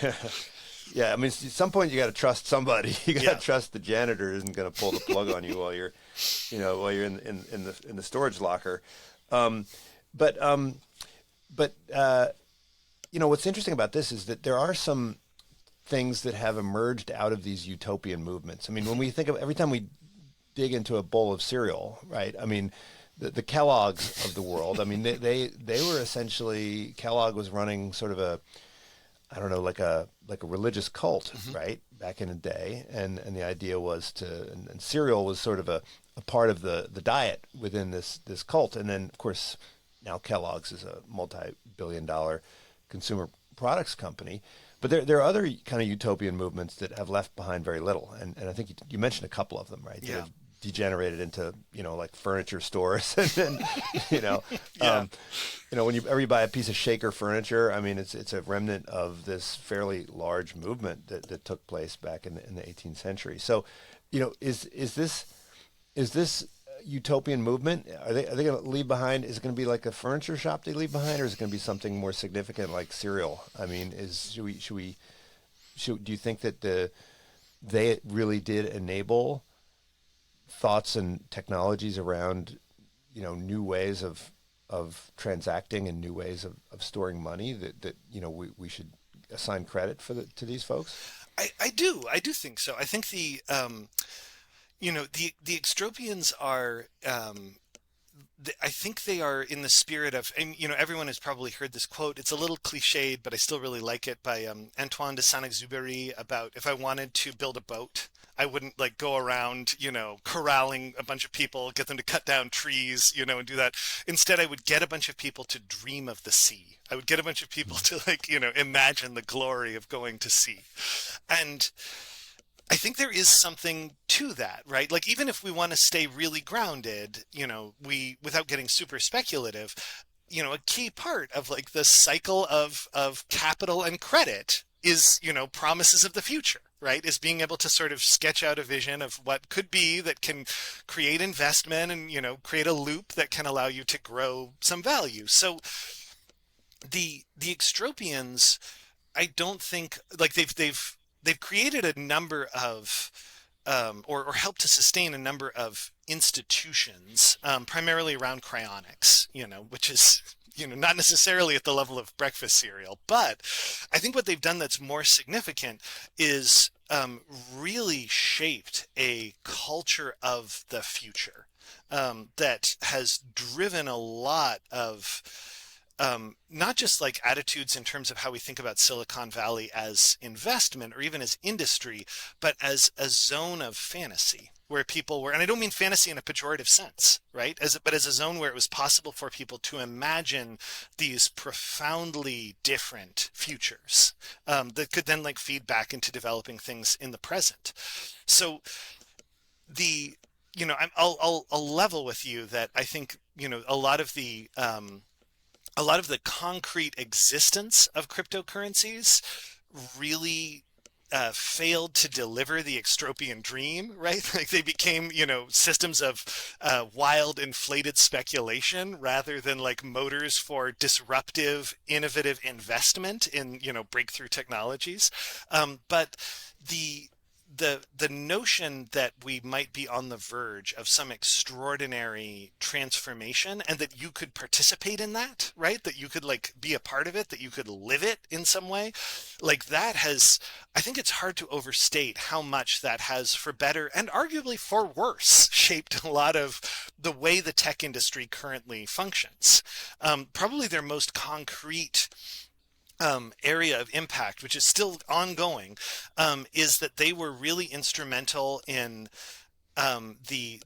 Yeah, I mean, at some point you got to trust somebody. You got to Yeah. trust the janitor isn't going to pull the plug on you while you're, in the storage locker. Um, but what's interesting about this is that there are some things that have emerged out of these utopian movements. I mean, when we think of every time we dig into a bowl of cereal, right? I mean, the Kellogg's of the world. I mean, they were essentially, Kellogg was running sort of a, I don't know, like a religious cult, right? Back in the day, and the idea was and cereal was sort of a part of the diet within this cult, and then of course now Kellogg's is a multi-billion-dollar consumer products company. But there are other kind of utopian movements that have left behind very little, and I think you mentioned a couple of them, right? Yeah. That have degenerated into like furniture stores, and then Yeah. when you buy a piece of Shaker furniture, I mean it's a remnant of this fairly large movement that took place back in the 18th century. So, is this utopian movement? Are they going to leave behind? Is it going to be like a furniture shop they leave behind, or is it going to be something more significant like cereal? I mean, do you think that they really did enable thoughts and technologies around new ways of transacting and new ways of storing money that we should assign credit to these folks? I do think so. I think the extropians are I think they are in the spirit of, and everyone has probably heard this quote. It's a little cliched, but I still really like it, by Antoine de Saint-Exupéry, about if I wanted to build a boat, I wouldn't like go around, corralling a bunch of people, get them to cut down trees, and do that. Instead, I would get a bunch of people to dream of the sea. I would get a bunch of people to imagine the glory of going to sea. And I think there is something to that, right? Like, even if we want to stay really grounded, without getting super speculative, a key part of like the cycle of capital and credit is, promises of the future, right? Is being able to sort of sketch out a vision of what could be that can create investment and, create a loop that can allow you to grow some value. So the extropians, I don't think like they've created a number of or helped to sustain a number of institutions, primarily around cryonics, which is not necessarily at the level of breakfast cereal. But I think what they've done that's more significant is really shaped a culture of the future that has driven a lot of not just like attitudes in terms of how we think about Silicon Valley as investment or even as industry, but as a zone of fantasy where people were, and I don't mean fantasy in a pejorative sense, right? But as a zone where it was possible for people to imagine these profoundly different futures that could then like feed back into developing things in the present. So I'll level with you that I think, a lot of the concrete existence of cryptocurrencies really failed to deliver the extropian dream, right? Like they became, systems of wild, inflated speculation rather than like motors for disruptive, innovative investment in, breakthrough technologies. But the notion that we might be on the verge of some extraordinary transformation and that you could participate in that, right? That you could like be a part of it, that you could live it in some way, like that I think it's hard to overstate how much that has, for better and arguably for worse, shaped a lot of the way the tech industry currently functions. Probably their most concrete area of impact, which is still ongoing, is that they were really instrumental in the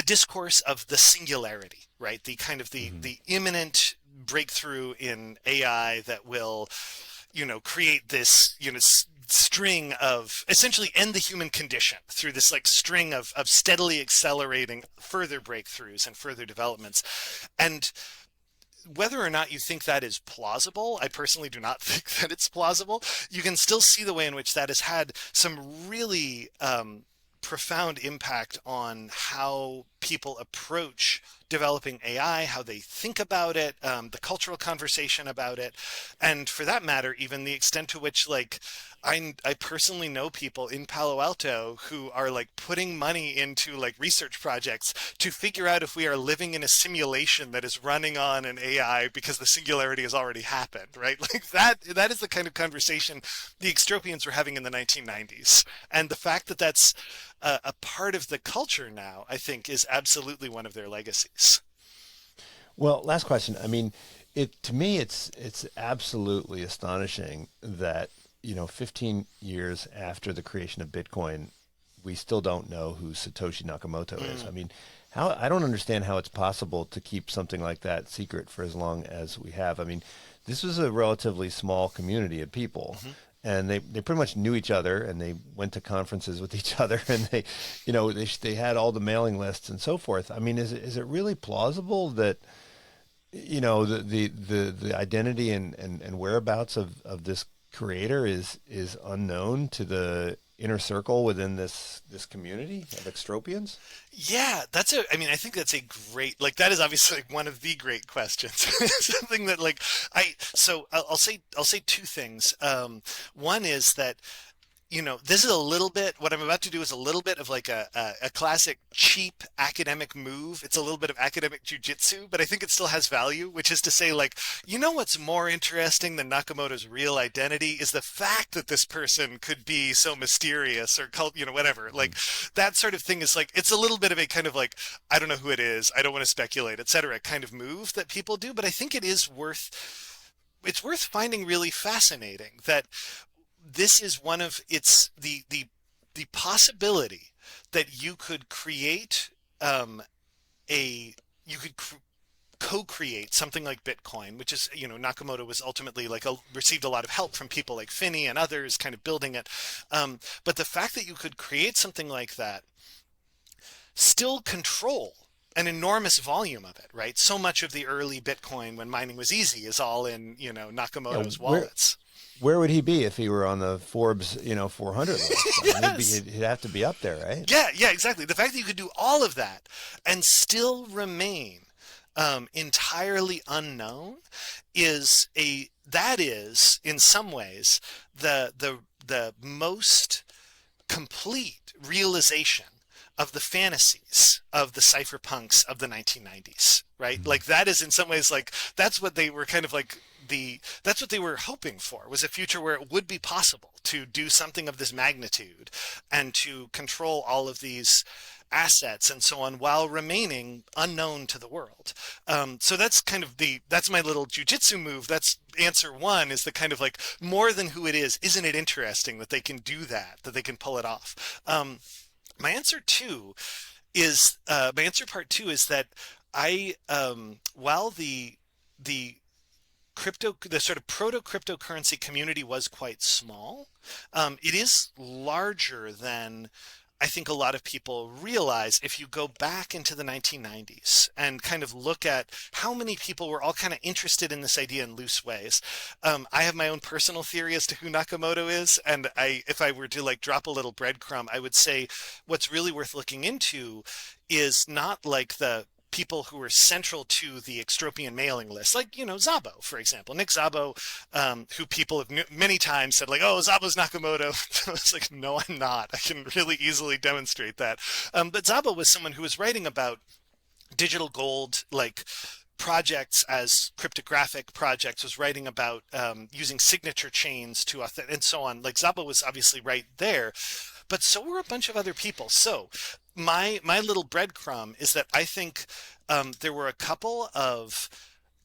discourse of the singularity, right? The kind of the imminent breakthrough in AI that will, create this, string of essentially end the human condition through this like string of steadily accelerating further breakthroughs and further developments. And whether or not you think that is plausible, I personally do not think that it's plausible. You can still see the way in which that has had some really profound impact on how people approach developing AI, how they think about it, the cultural conversation about it, and for that matter, even the extent to which, like, I personally know people in Palo Alto who are like putting money into like research projects to figure out if we are living in a simulation that is running on an AI because the singularity has already happened, right? Like that is the kind of conversation the extropians were having in the 1990s. And the fact that that's a part of the culture now, I think, is absolutely one of their legacies. Well, last question. I mean, to me, it's absolutely astonishing that 15 years after the creation of Bitcoin, we still don't know who Satoshi Nakamoto is. I mean, I don't understand how it's possible to keep something like that secret for as long as we have. I mean, this was a relatively small community of people. And they pretty much knew each other, and they went to conferences with each other, and they had all the mailing lists and so forth. I mean, is it really plausible that the identity and whereabouts of this creator is unknown to the inner circle within this community of extropians? Yeah, I think that's a great, like, that is obviously like one of the great questions. Something that like I'll say two things. One is that this is a little bit, what I'm about to do is a little bit of like a classic cheap academic move. It's a little bit of academic jujitsu, but I think it still has value, which is to say, like, what's more interesting than Nakamoto's real identity is the fact that this person could be so mysterious or whatever. Like that sort of thing is like, it's a little bit of a kind of like, I don't know who it is, I don't want to speculate, etc. kind of move that people do. But I think it's worth finding really fascinating that this is the possibility that you could create co-create something like Bitcoin, which is, Nakamoto was ultimately like received a lot of help from people like Finney and others kind of building it. But the fact that you could create something like that, still control an enormous volume of it, right? So much of the early Bitcoin when mining was easy is all in, Nakamoto's wallets. Where would he be if he were on the Forbes, 400 list? Yes. He'd have to be up there, right? Yeah, exactly. The fact that you could do all of that and still remain entirely unknown that is in some ways the most complete realization of the fantasies of the cypherpunks of the 1990s, right? Like that is in some ways like that's what they were kind of like that's what they were hoping for, was a future where it would be possible to do something of this magnitude and to control all of these assets and so on while remaining unknown to the world. So that's kind of that's my little jujitsu move. That's answer one, is the kind of like, more than who it is, isn't it interesting that they can do that they can pull it off? My answer part two is that while the sort of proto-cryptocurrency community was quite small, it is larger than I think a lot of people realize if you go back into the 1990s and kind of look at how many people were all kind of interested in this idea in loose ways. I have my own personal theory as to who Nakamoto is, and if I were to like drop a little breadcrumb, I would say what's really worth looking into is not like the people who were central to the extropian mailing list, like, Szabo, for example. Nick Szabo, who people have many times said, like, oh, Szabo's Nakamoto. I was like, no, I'm not. I can really easily demonstrate that. But Szabo was someone who was writing about digital gold, like projects as cryptographic projects, was writing about using signature chains to and so on. Like Szabo was obviously right there, but so were a bunch of other people. So my little breadcrumb is that I think there were a couple of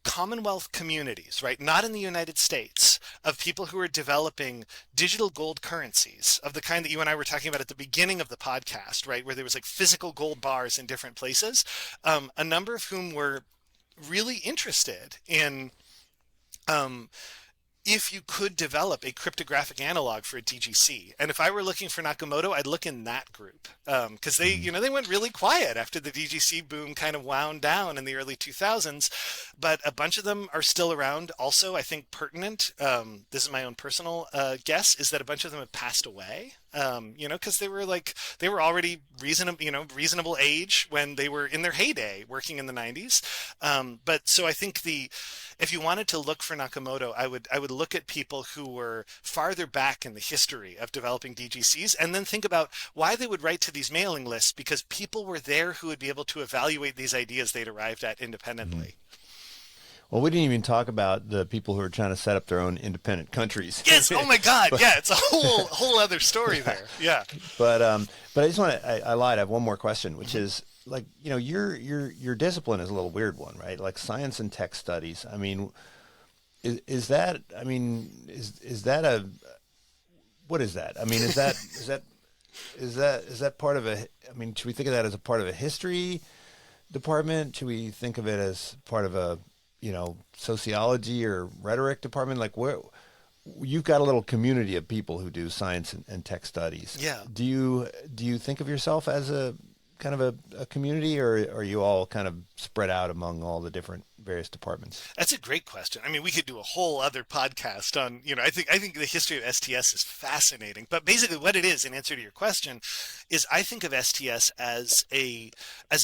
Commonwealth communities, right, not in the United States, of people who are developing digital gold currencies of the kind that you and I were talking about at the beginning of the podcast, right, where there was like physical gold bars in different places, a number of whom were really interested in if you could develop a cryptographic analog for a DGC. And if I were looking for Nakamoto, I'd look in that group, because they, they went really quiet after the DGC boom kind of wound down in the early 2000s, but a bunch of them are still around. Also, I think pertinent, this is my own personal guess, is that a bunch of them have passed away. Because they were already reasonable age when they were in their heyday working in the 90s. But so I think if you wanted to look for Nakamoto, I would look at people who were farther back in the history of developing DGCs, and then think about why they would write to these mailing lists, because people were there who would be able to evaluate these ideas they'd arrived at independently. Well, we didn't even talk about the people who are trying to set up their own independent countries. Yes. Oh my God. Yeah. It's a whole other story there. Yeah. But I just want to, I lied. I have one more question, which is like, your discipline is a little weird one, right? Like science and tech studies. I mean, is that a, what is that? I mean, is that part of a, I mean, should we think of that as a part of a history department? Should we think of it as part of a, sociology or rhetoric department? Like where you've got a little community of people who do science and tech studies. Yeah. Do you think of yourself as a kind of a community, or are you all kind of spread out among all the different various departments? That's a great question. I mean, we could do a whole other podcast on, I think the history of STS is fascinating, but basically what it is, in answer to your question, is I think of STS as a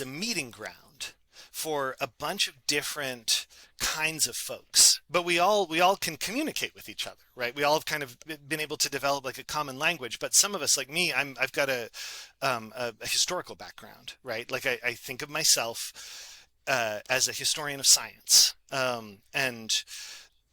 meeting ground for a bunch of different kinds of folks, but we all can communicate with each other, right? We all have kind of been able to develop like a common language, but some of us, like me, I've got a historical background, right? Like I think of myself as a historian of science, and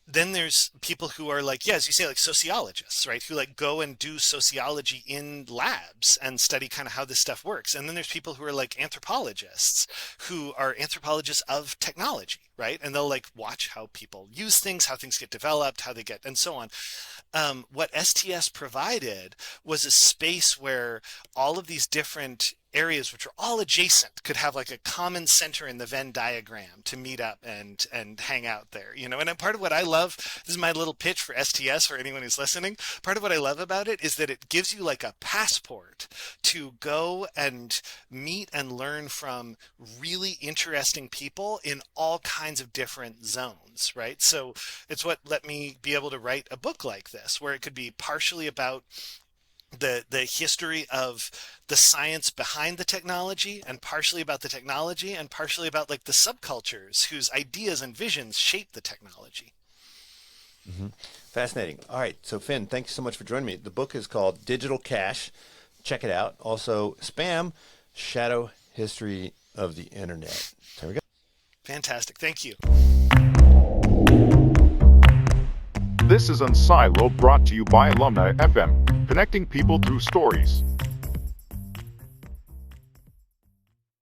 then there's people who are like, as you say, like sociologists, right? Who like go and do sociology in labs and study kind of how this stuff works. And then there's people who are like anthropologists, who are anthropologists of technology, right? And they'll like watch how people use things, how things get developed, how they get, and so on. What STS provided was a space where all of these different areas, which are all adjacent, could have like a common center in the Venn diagram to meet up and hang out there, and part of what I love, this is my little pitch for STS for anyone who's listening, part of what I love about it is that it gives you like a passport to go and meet and learn from really interesting people in all kinds of different zones, right? So it's what let me be able to write a book like this, where it could be partially about the history of the science behind the technology, and partially about the technology, and partially about like the subcultures whose ideas and visions shape the technology. Mm-hmm. Fascinating. All right. So Finn, thanks so much for joining me. The book is called Digital Cash. Check it out. Also, Spam, Shadow History of the Internet. There we go. Fantastic. Thank you. This is unSILOed, brought to you by Alumni FM, connecting people through stories.